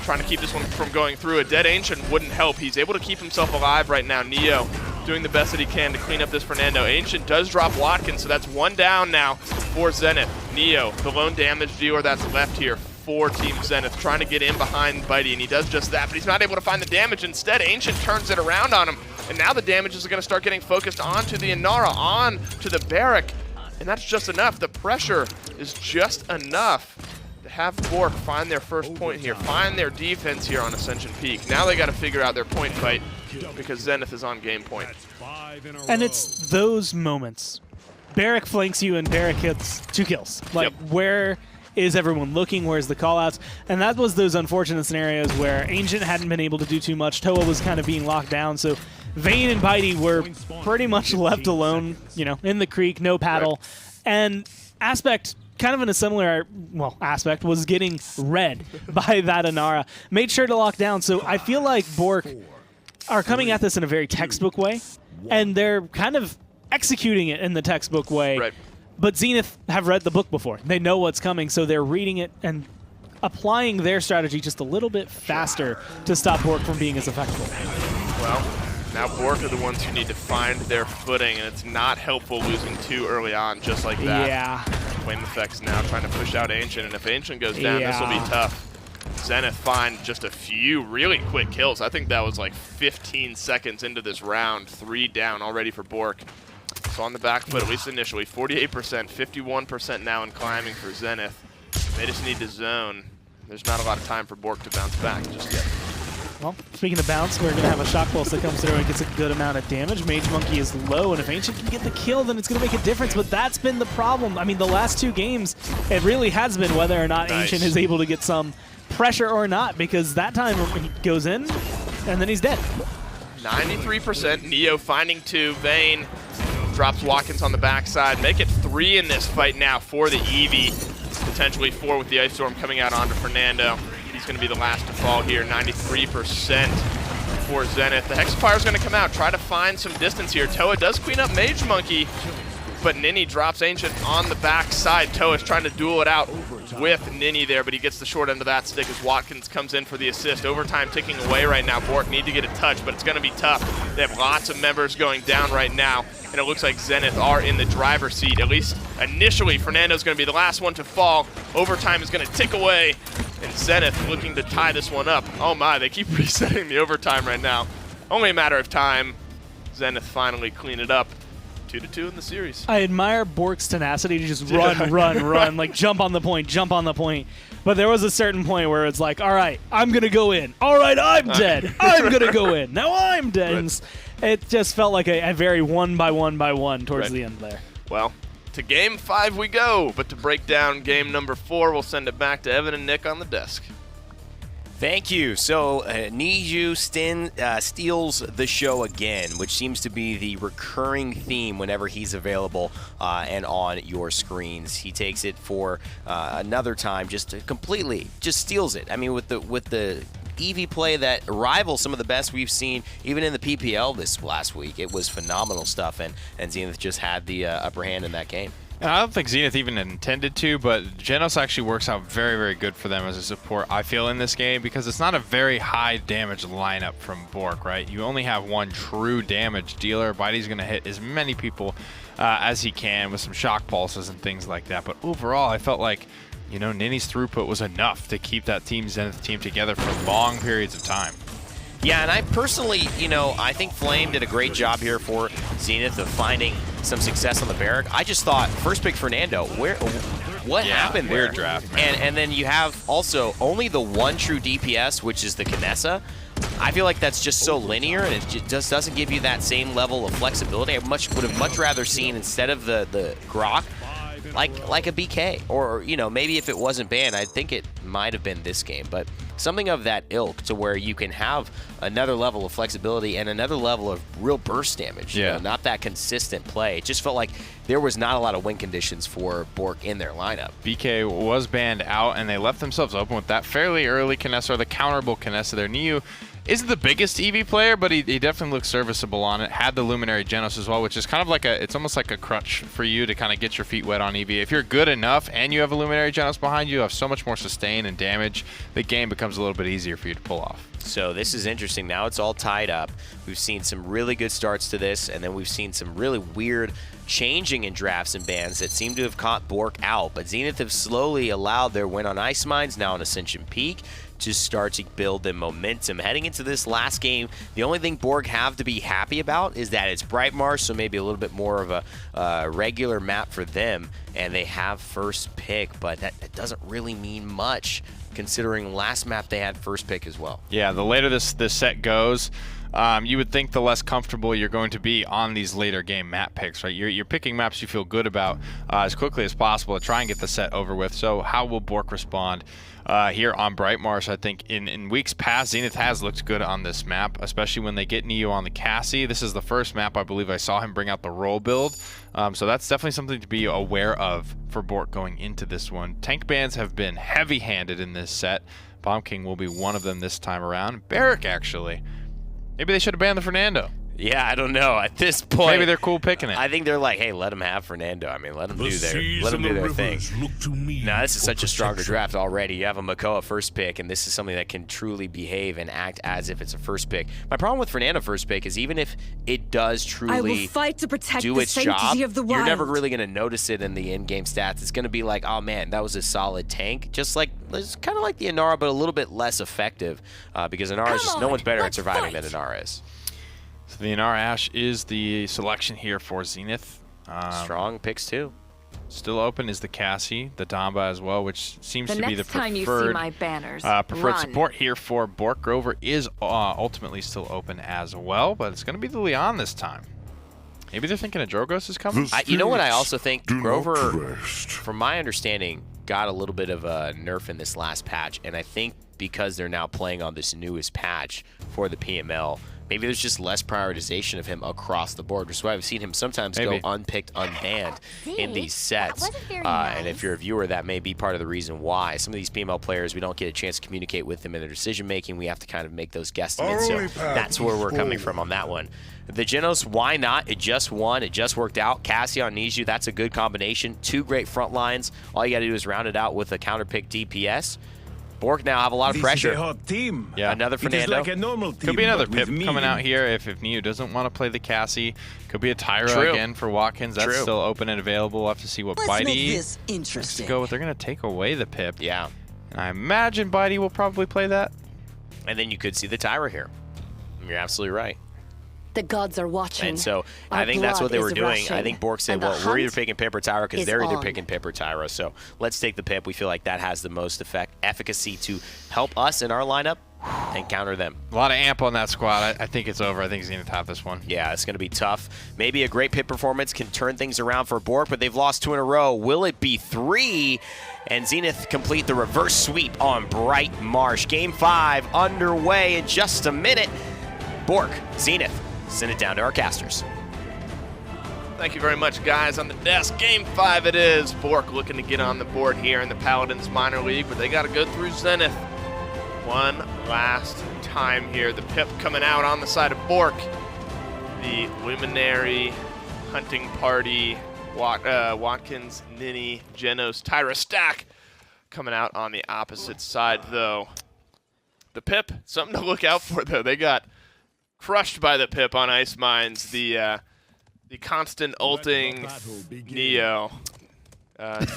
trying to keep this one from going through. A dead Ancient wouldn't help. He's able to keep himself alive right now. Neo doing the best that he can to clean up this Fernando. Ancient does drop Watkins, so that's 1 down now for Zenith. Neo, the lone damage dealer that's left here for Team Zenith, trying to get in behind Bitey, and he does just that, but he's not able to find the damage. Instead, Ancient turns it around on him, and now the damage is going to start getting focused onto the Inara, on to the Barrack, and that's just enough. The pressure is just enough to have BOORK find their first point here, find their defense here on Ascension Peak. Now they got to figure out their point fight because Zenith is on game point. And it's those moments. Barrack flanks you and Barrack hits 2 kills. Like, where is everyone looking? Where's the callouts? And that was those unfortunate scenarios where Ancient hadn't been able to do too much. Toa was kind of being locked down, so Vayne and Bitey were pretty much left alone, you know, in the creek, no paddle. And Aspect, kind of in a similar, well, Aspect was getting read by that Inara. Made sure to lock down, so I feel like BOORK are coming at this in a very textbook way, and they're kind of executing it in the textbook way. Right. But Zenith have read the book before. They know what's coming, so they're reading it and applying their strategy just a little bit faster to stop BOORK from being as effective. Well, now BOORK are the ones who need to find their footing, and it's not helpful losing 2 early on just like that. Yeah. Flame Effects now trying to push out Ancient, and if Ancient goes down, this will be tough. Zenith find just a few really quick kills. I think that was like 15 seconds into this round. 3 down already for BOORK. So on the back foot, at least initially, 48%, 51% now in climbing for Zenith. They just need to zone. There's not a lot of time for BOORK to bounce back just yet. Well, speaking of bounce, we're going to have a Shock Pulse that comes through and gets a good amount of damage. Mage Monkey is low, and if Ancient can get the kill, then it's going to make a difference, but that's been the problem. I mean, the last 2 games, it really has been whether or not Ancient is able to get some pressure or not, because that time he goes in, and then he's dead. 93%, Neo finding 2, Vayne drops Watkins on the backside. Make it 3 in this fight now for the Eevee. Potentially 4 with the Ice Storm coming out onto Fernando. He's going to be the last to fall here. 93% for Zenith. The Hexafire is going to come out, try to find some distance here. Toa does clean up Mage Monkey, but Nini drops Ancient on the backside. Toa's trying to duel it out with Nini there, but he gets the short end of that stick as Watkins comes in for the assist. Overtime ticking away right now. BOORK need to get a touch, but it's going to be tough. They have lots of members going down right now, and it looks like Zenith are in the driver's seat. At least initially, Fernando's going to be the last one to fall. Overtime is going to tick away, and Zenith looking to tie this one up. Oh my, they keep resetting the overtime right now. Only a matter of time. Zenith finally clean it up. 2-2 in the series. I admire BOORK's tenacity to just run, like jump on the point. But there was a certain point where it's like, all right, I'm going to go in. All right, I'm dead. I'm going to go in. Now I'm dead. Right. It just felt like a very one by one towards the end there. Well, to game 5 we go, but to break down game number 4, we'll send it back to Evan and Nick on the desk. Thank you. So, Niju steals the show again, which seems to be the recurring theme whenever he's available and on your screens. He takes it for another time, just steals it. I mean, with the Eevee play that rivals some of the best we've seen, even in the PPL this last week. It was phenomenal stuff, and Zenith just had the upper hand in that game. And I don't think Zenith even intended to, but Genos actually works out very, very good for them as a support, I feel, in this game, because it's not a very high damage lineup from BOORK, right? You only have one true damage dealer. Bitey's going to hit as many people as he can with some shock pulses and things like that. But overall, I felt like, you know, Nini's throughput was enough to keep that Team Zenith team together for long periods of time. Yeah, and I personally, I think Flame did a great job here for Zenith of finding some success on the Barrack. I just thought, first pick Fernando, what happened there? Weird draft, man. And then you have also only the one true DPS, which is the Kinessa. I feel like that's just so linear, and it just doesn't give you that same level of flexibility. I would have much rather seen, instead of the Grok, like a BK, or you know, maybe if it wasn't banned, I think it might have been this game, but something of that ilk, to where you can have another level of flexibility and another level of real burst damage. Yeah. You know, not that consistent play. It just felt like there was not a lot of win conditions for BOORK in their lineup. BK was banned out, and they left themselves open with that fairly early Kinessa, or the counterable Kinessa there. Niu isn't the biggest EV player, but he definitely looks serviceable on it. Had the Luminary Genos as well, which is kind of like it's almost like a crutch for you to kind of get your feet wet on EV. If you're good enough and you have a Luminary Genos behind you, have so much more sustain and damage, the game becomes a little bit easier for you to pull off. So this is interesting. Now it's all tied up. We've seen some really good starts to this, and then we've seen some really weird changing in drafts and bans that seem to have caught BOORK out. But Zenith have slowly allowed their win on Ice Mines, now on Ascension Peak, to start to build the momentum. Heading into this last game, the only thing BOORK have to be happy about is that it's Bright Marsh, so maybe a little bit more of a regular map for them, and they have first pick, but that doesn't really mean much, considering last map they had first pick as well. Yeah, the later this set goes, you would think the less comfortable you're going to be on these later game map picks, right? You're picking maps you feel good about as quickly as possible to try and get the set over with. So how will BOORK respond here on Bright Marsh? I think in weeks past, Zenith has looked good on this map, especially when they get Niu on the Cassie. This is the first map I believe I saw him bring out the roll build. So that's definitely something to be aware of for BOORK going into this one. Tank bans have been heavy-handed in this set. Bomb King will be one of them this time around. Barrack, actually. Maybe they should have banned the Fernando. Yeah, I don't know. At this point, maybe they're cool picking it. I think they're like, hey, let them have Fernando. I mean, let them do their thing. Now, this is such a stronger draft already. You have a Makoa first pick, and this is something that can truly behave and act as if it's a first pick. My problem with Fernando first pick is even if it does truly fight to protect do the its job, sanctity of the you're never wild. really going to notice it in the in-game stats. It's going to be like, oh man, that was a solid tank. Just like, it's kind of like the Inara, but a little bit less effective because Inara is just, no one's better at surviving than Inara is. So the Inara Ashe is the selection here for Zenith. Strong picks too. Still open is the Cassie, the Damba as well, which seems to be the next time you see preferred, my banners, preferred run. support here for BOORK. Grover is ultimately still open as well, but it's going to be the Leon this time. Maybe they're thinking a Drogos is coming? You know what I also think? Do not Grover, rest. from my understanding, got a little bit of a nerf in this last patch, and I think because they're now playing on this newest patch for the PML, maybe there's just less prioritization of him across the board, which is why I've seen him sometimes go unpicked, unbanned in these sets. And if you're a viewer, that may be part of the reason why. Some of these PML players, we don't get a chance to communicate with them in their decision-making. We have to kind of make those guesstimates, so that's where we're coming from on that one. The Genos, why not? It just won. It just worked out. Cassie on Niju, that's a good combination. Two great front lines. All you got to do is round it out with a counterpick DPS. BOORK now have a lot of pressure. This is a hot team. Yeah. Another Fernando. It is like a normal team, Could be another but Pip with coming me. out here if Niu doesn't want to play the Cassie. Could be a Tyra True. again for Watkins. That's True. still open and available. We'll have to see what Let's make Bitey this interesting. go with. They're going to take away the Pip. Yeah. And I imagine Bitey will probably play that. And then you could see the Tyra here. You're absolutely right. The gods are watching. And so Our I think that's what blood they were is doing. rushing, I think BOORK said, and the well, we're either hunt picking Pip or Tyra because is they're either on. picking Pip or Tyra. So let's take the Pip. We feel like that has the most efficacy to help us in our lineup and counter them. A lot of amp on that squad. I think it's over. I think Zenith have this one. Yeah, it's going to be tough. Maybe a great Pip performance can turn things around for BOORK, but they've lost 2 in a row. Will it be 3? And Zenith complete the reverse sweep on Bright Marsh. Game 5 underway in just a minute. BOORK, Zenith, send it down to our casters. Thank you very much, guys. On the desk, Game 5 it is. BOORK looking to get on the board here in the Paladins minor league, but they got to go through Zenith one last time here. The Pip coming out on the side of BOORK. The Luminary Hunting Party, Watkins, Nini, Genos, Tyra stack coming out on the opposite side, though. The Pip, something to look out for, though. They got crushed by the Pip on Ice Mines. The constant ulting Neo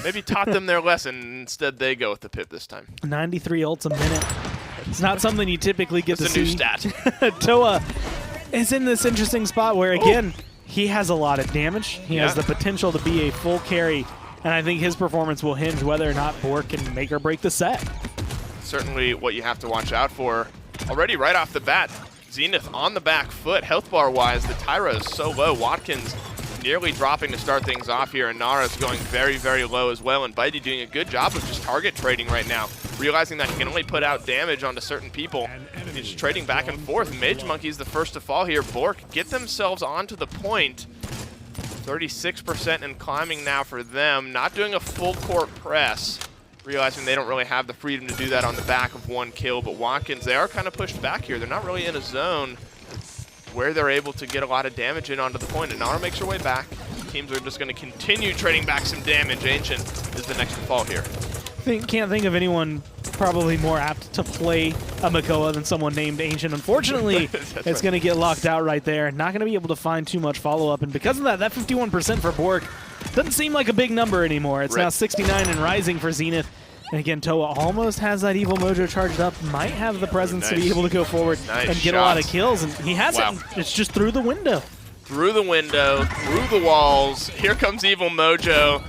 maybe taught them their lesson. Instead, they go with the Pip this time. 93 ults a minute. It's not something you typically get It's to a new see. stat. Toa is in this interesting spot where, again, he has a lot of damage. He has the potential to be a full carry and I think his performance will hinge whether or not BOORK can make or break the set. Certainly what you have to watch out for. Already right off the bat, Zenith on the back foot. Health bar-wise, the Tyra is so low. Watkins nearly dropping to start things off here, and Nara's going very, very low as well, and Bitey doing a good job of just target trading right now, realizing that he can only put out damage onto certain people. He's just trading back and forth. Mage Monkey's the first to fall here. BOORK get themselves onto the point. 36% and climbing now for them. Not doing a full court press, realizing they don't really have the freedom to do that on the back of one kill, but Watkins, they are kind of pushed back here. They're not really in a zone where they're able to get a lot of damage in onto the point, and Nara makes her way back. Teams are just going to continue trading back some damage. Ancient is the next to fall here. Can't think of anyone probably more apt to play a Makoa than someone named Ancient. Unfortunately, it's going to get locked out right there. Not going to be able to find too much follow-up, and because of that 51% for BOORK doesn't seem like a big number anymore. It's now 69 and rising for Zenith. And again, Toa almost has that Evil Mojo charged up, might have the presence to be able to go forward and get a lot of kills, and he has it. It's just through the window. Through the window, through the walls. Here comes Evil Mojo.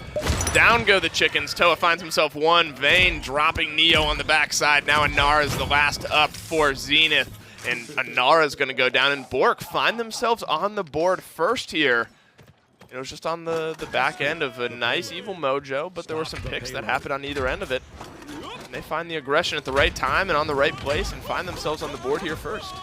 Down go the chickens. Toa finds himself one. Vayne dropping Neo on the backside. Now Anara is the last up for Zenith, and Anara is going to go down, and BOORK find themselves on the board first here. It was just on the back end of a nice Evil Mojo, but there were some picks that happened on either end of it. And they find the aggression at the right time and on the right place and find themselves on the board here first.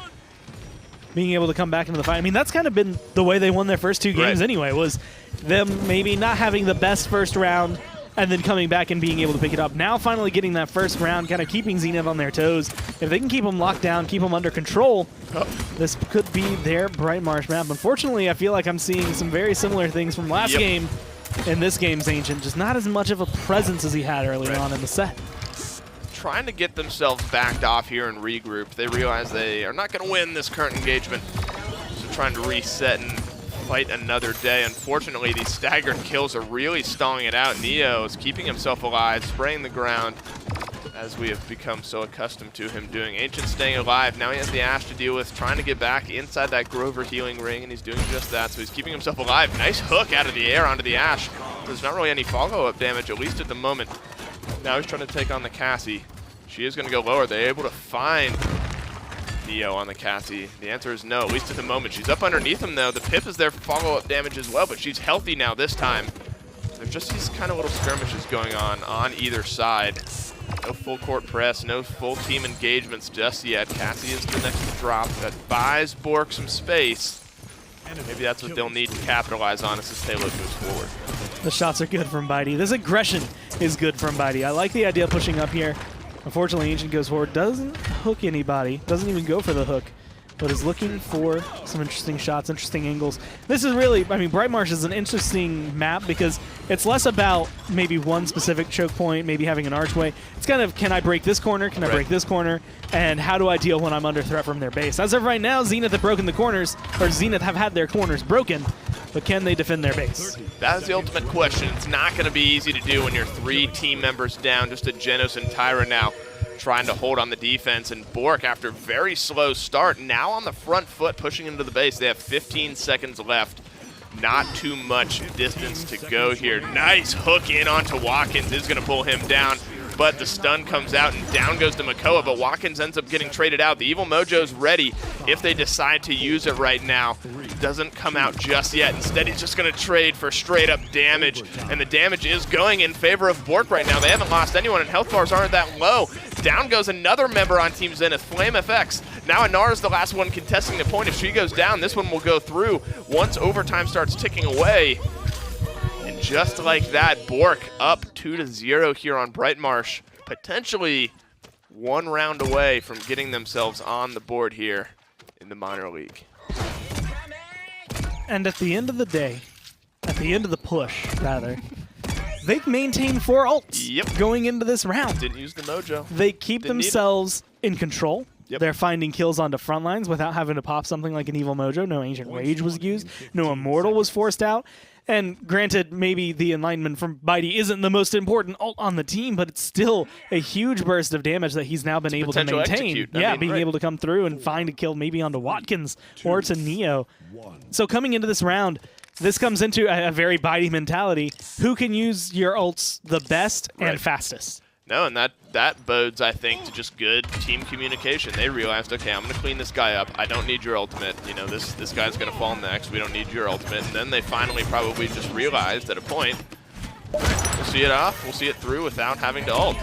Being able to come back into the fight. I mean, that's kind of been the way they won their first two games anyway, was them maybe not having the best first round and then coming back and being able to pick it up. Now finally getting that first round, kind of keeping Zenith on their toes. If they can keep them locked down, keep them under control, this could be their Bright Marsh map. Unfortunately, I feel like I'm seeing some very similar things from last game in this game's Ancient. Just not as much of a presence as he had earlier on in the set. Trying to get themselves backed off here and regrouped. They realize they are not going to win this current engagement. So trying to reset and fight another day. Unfortunately, these staggered kills are really stalling it out. Neo is keeping himself alive, spraying the ground, as we have become so accustomed to him doing. Ancient staying alive. Now he has the Ashe to deal with, trying to get back inside that Grover healing ring, and he's doing just that. So he's keeping himself alive. Nice hook out of the air onto the Ashe. There's not really any follow-up damage, at least at the moment. Now he's trying to take on the Cassie. She is going to go lower. They're able to find Neo on the Cassie. The answer is no, at least at the moment. She's up underneath him, though. The Pip is there for follow-up damage as well, but she's healthy now this time. There's just these kind of little skirmishes going on either side. No full court press, no full team engagements just yet. Cassie is the next to drop. That buys BOORK some space. Maybe that's what they'll need to capitalize on as this payload moves forward. The shots are good from Bitey. This aggression is good from Bitey. I like the idea of pushing up here. Unfortunately, Ancient goes forward, doesn't hook anybody, doesn't even go for the hook, but is looking for some interesting shots, interesting angles. This is really, I mean, Bright Marsh is an interesting map because it's less about maybe one specific choke point, maybe having an archway. It's kind of, can I break this corner, can I break this corner, and how do I deal when I'm under threat from their base? As of right now, Zenith have broken the corners, or Zenith have had their corners broken, but can they defend their base? That is the ultimate question. It's not going to be easy to do when you're 3 team members down, just a Genos and Tyra now trying to hold on the defense. And BOORK, after a very slow start, now on the front foot, pushing into the base. They have 15 seconds left. Not too much distance to go here. Nice hook in onto Watkins. Is going to pull him down, but the stun comes out and down goes to Makoa, but Watkins ends up getting traded out. The Evil Mojo's ready if they decide to use it right now. Doesn't come out just yet. Instead, he's just going to trade for straight up damage, and the damage is going in favor of BOORK right now. They haven't lost anyone, and health bars aren't that low. Down goes another member on Team Zenith, Flame FX. Now Anara's the last one contesting the point. If she goes down, this one will go through once overtime starts ticking away. And just like that, BOORK up 2-0 here on Bright Marsh. Potentially one round away from getting themselves on the board here in the minor league. And at the end of the day, at the end of the push, rather, they've maintained 4 ults going into this round. Didn't use the Mojo. They keep themselves in control. They're finding kills onto front lines without having to pop something like an Evil Mojo. No Ancient Rage was used. No Immortal was forced out. And granted, maybe the Enlightenment from Bitey isn't the most important ult on the team, but it's still a huge burst of damage that he's now been able to maintain. Being able to come through and find a kill maybe onto Watkins or to Neo. So coming into this round, this comes into a very bitey mentality. Who can use your ults the best and fastest? No, and that bodes, I think, to just good team communication. They realized, okay, I'm going to clean this guy up. I don't need your ultimate. You know, this guy's going to fall next. We don't need your ultimate. And then they finally probably just realized at a point, we'll see it off. We'll see it through without having to ult.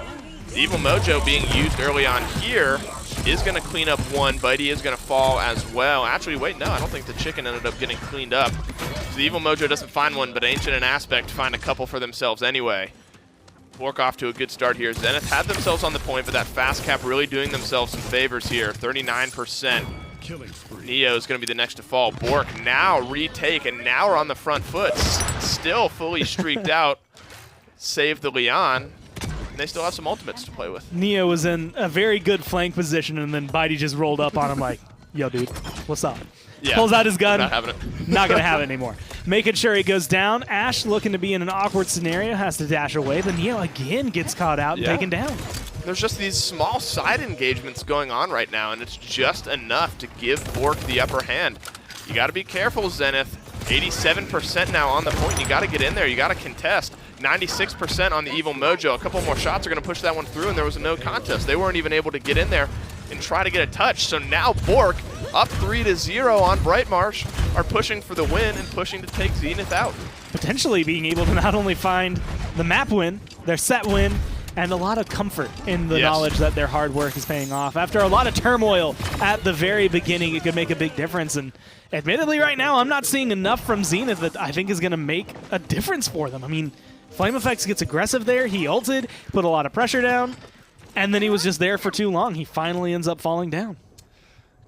The Evil Mojo being used early on here is going to clean up one. Bitey is going to fall as well. Actually, wait, no, I don't think the chicken ended up getting cleaned up. So the Evil Mojo doesn't find one, but Ancient and Aspect find a couple for themselves anyway. BOORK off to a good start here. Zenith had themselves on the point, but that fast cap really doing themselves some favors here. 39%. Neo is going to be the next to fall. BOORK now retake, and now are on the front foot. Still fully streaked out. Save the Leon. And they still have some ultimates to play with. Neo was in a very good flank position, and then Bitey just rolled up on him like, yo, dude, what's up? Yeah, pulls out his gun. Not having it. Not going to have it anymore. Making sure he goes down. Ash looking to be in an awkward scenario, has to dash away. But Neo again gets caught out and taken down. There's just these small side engagements going on right now, and it's just enough to give BOORK the upper hand. You got to be careful, Zenith. 87% now on the point. You got to get in there. You got to contest. 96% on the Evil Mojo. A couple more shots are going to push that one through, and there was a no contest. They weren't even able to get in there and try to get a touch. So now BOORK, up 3-0 on Brightmarsh, are pushing for the win and pushing to take Zenith out. Potentially being able to not only find the map win, their set win, and a lot of comfort in the knowledge that their hard work is paying off. After a lot of turmoil at the very beginning, it could make a big difference. And admittedly, right now, I'm not seeing enough from Zenith that I think is going to make a difference for them. I mean, Flame Effects gets aggressive there. He ulted, put a lot of pressure down, and then he was just there for too long. He finally ends up falling down.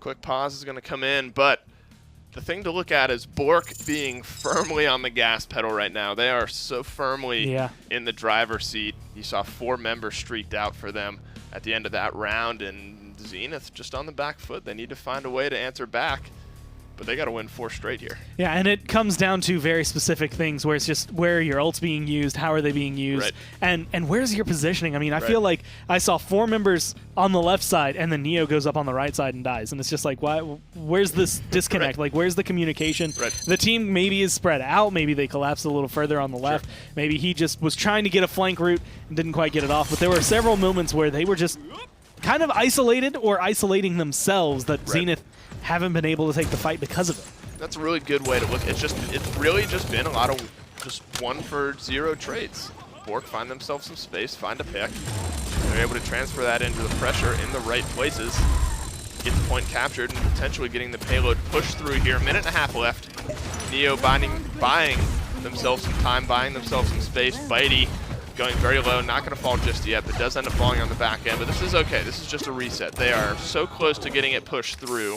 Quick pause is going to come in, but the thing to look at is BOORK being firmly on the gas pedal right now. They are so firmly in the driver's seat. You saw 4 members streaked out for them at the end of that round, and Zenith just on the back foot. They need to find a way to answer back, but they got to win 4 straight here. Yeah, and it comes down to very specific things where it's just where are your ults being used, how are they being used, and where's your positioning. I mean, I feel like I saw 4 members on the left side, and then Neo goes up on the right side and dies, and it's just like, why? Where's this disconnect? Like, where's the communication? The team maybe is spread out, maybe they collapsed a little further on the left, maybe he just was trying to get a flank route and didn't quite get it off, but there were several moments where they were just kind of isolated or isolating themselves that Zenith haven't been able to take the fight because of it. That's a really good way to look. It's really just been a lot of just 1-for-0 trades. BOORK find themselves some space, find a pick. They're able to transfer that into the pressure in the right places. Get the point captured and potentially getting the payload pushed through here. 1.5 minutes left. Neo buying themselves some time, buying themselves some space. Bitey going very low, not going to fall just yet, but does end up falling on the back end. But this is okay. This is just a reset. They are so close to getting it pushed through.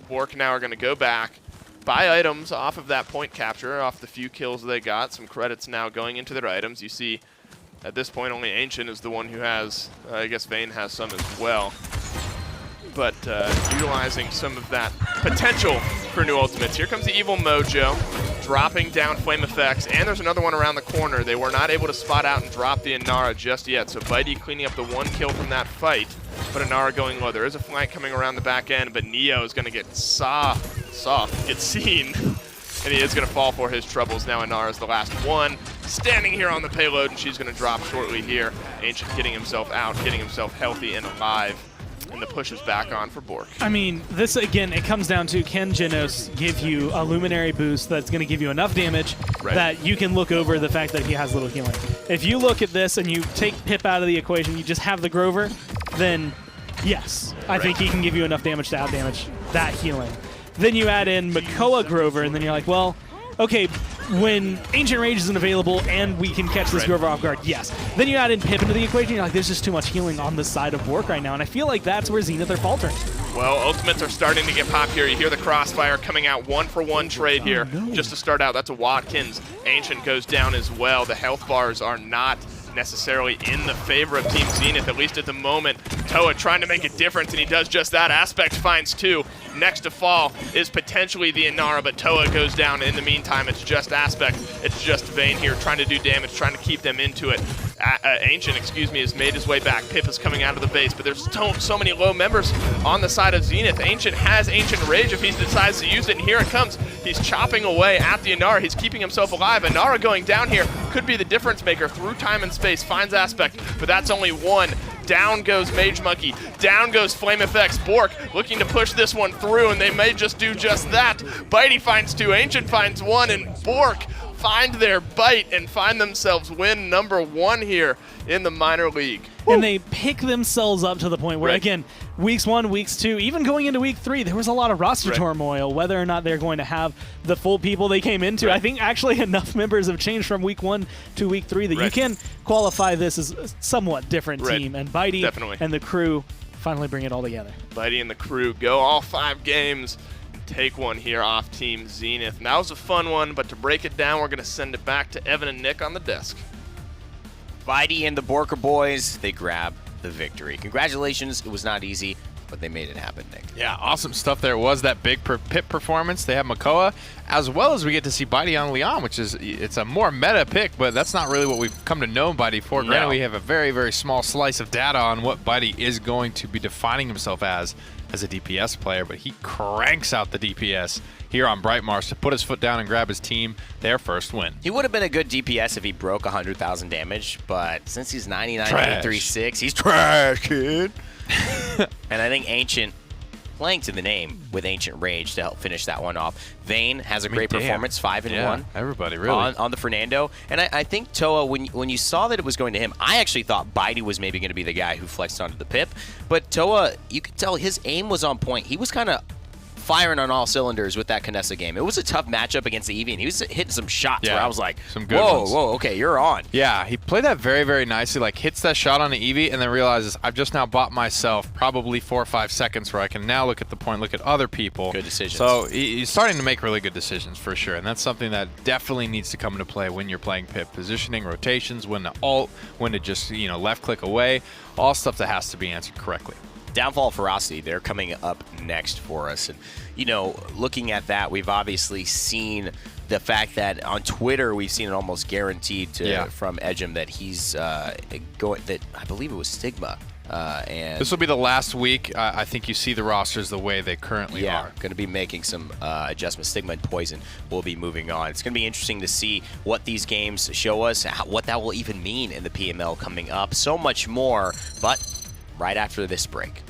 BOORK now are going to go back, buy items off of that point capture, off the few kills they got. Some credits now going into their items. You see, at this point, only Ancient is the one who has, I guess Vayne has some as well. But utilizing some of that potential for new ultimates. Here comes the Evil Mojo, dropping down Flame Effects, and there's another one around the corner. They were not able to spot out and drop the Inara just yet, so Bitey cleaning up the 1 kill from that fight, but Inara going low. There is a flank coming around the back end, but Neo is going to get seen, and he is going to fall for his troubles. Now Inara is the last one, standing here on the payload, and she's going to drop shortly here. Ancient getting himself out, getting himself healthy and alive. And the push is back on for BOORK. I mean, this, again, it comes down to, can Genos give you a Luminary boost that's going to give you enough damage that you can look over the fact that he has little healing? If you look at this and you take Pip out of the equation, you just have the Grover, then yes, I think he can give you enough damage to outdamage that healing. Then you add in Makoa Grover, and then you're like, well, okay, when Ancient Rage isn't available and we can catch this Grover off guard, yes. Then you add in Pip into the equation, you're like, there's just too much healing on this side of BOORK right now, and I feel like that's where Zenith are faltering. Well, ultimates are starting to get popped here. You hear the crossfire coming out, 1-for-1 trade here. Just to start out, that's a Watkins. Ancient goes down as well. The health bars are not necessarily in the favor of Team Zenith, at least at the moment. Toa trying to make a difference, and he does just that. Aspect finds 2. Next to fall is potentially the Inara, but Toa goes down. In the meantime, it's just Aspect. It's just Vayne here trying to do damage, trying to keep them into it. Ancient, excuse me, has made his way back. Pip is coming out of the base, but there's so many low members on the side of Zenith. Ancient has Ancient Rage if he decides to use it, and here it comes. He's chopping away at the Inara. He's keeping himself alive. Inara going down here could be the difference maker through time and space. Finds Aspect, but that's only one. Down goes Mage Monkey. Down goes Flame FX. BOORK looking to push this one through, and they may just do just that. Bitey finds two, Ancient finds one, and BOORK find their bite and find themselves win number 1 here in the minor league. And they pick themselves up to the point where, again, weeks 1, weeks 2, even going into week 3, there was a lot of roster turmoil, whether or not they're going to have the full people they came into. I think actually enough members have changed from week 1 to week 3 that you can qualify this as a somewhat different team. And Bitey and the crew finally bring it all together. Bitey and the crew go all 5 games. Take one here off Team Zenith. And that was a fun one, but to break it down, we're going to send it back to Evan and Nick on the desk. Bitey and the BOORK boys, they grab the victory. Congratulations. It was not easy, but they made it happen, Nick. Yeah, awesome stuff there. It was that big Pip performance. They have Makoa, as well as we get to see Bitey on Leon, which is, it's a more meta pick, but that's not really what we've come to know Bitey for. Granted, we have a very, very small slice of data on what Bitey is going to be defining himself as a DPS player, but he cranks out the DPS here on Bright Mars to put his foot down and grab his team their first win. He would have been a good DPS if he broke 100,000 damage, but since he's 99.36, he's trash, kid. And I think Ancient, playing to the name with Ancient Rage to help finish that one off. Vayne has a great performance, 5 and 1. Everybody really on the Fernando. And I think Toa, when you saw that it was going to him, I actually thought Bitey was maybe going to be the guy who flexed onto the Pip. But Toa, you could tell his aim was on point. He was kind of firing on all cylinders with that Kinessa game. It was a tough matchup against the Eevee, and he was hitting some shots where I was like, some good ones. Whoa, okay, you're on. Yeah, he played that very, very nicely, like hits that shot on the Eevee and then realizes, I've just now bought myself probably 4 or 5 seconds where I can now look at the point, look at other people. Good decisions. So he's starting to make really good decisions for sure, and that's something that definitely needs to come into play when you're playing Pip. Positioning, rotations, when to ult, when to just, left click away, all stuff that has to be answered correctly. Downfall Ferocity, they're coming up next for us. And, looking at that, we've obviously seen the fact that on Twitter, we've seen it almost guaranteed from Edgem that he's going, that I believe it was Stigma. And this will be the last week. I think you see the rosters the way they currently are. Going to be making some adjustments. Stigma and Poison will be moving on. It's going to be interesting to see what these games show us, what that will even mean in the PML coming up. So much more, but right after this break.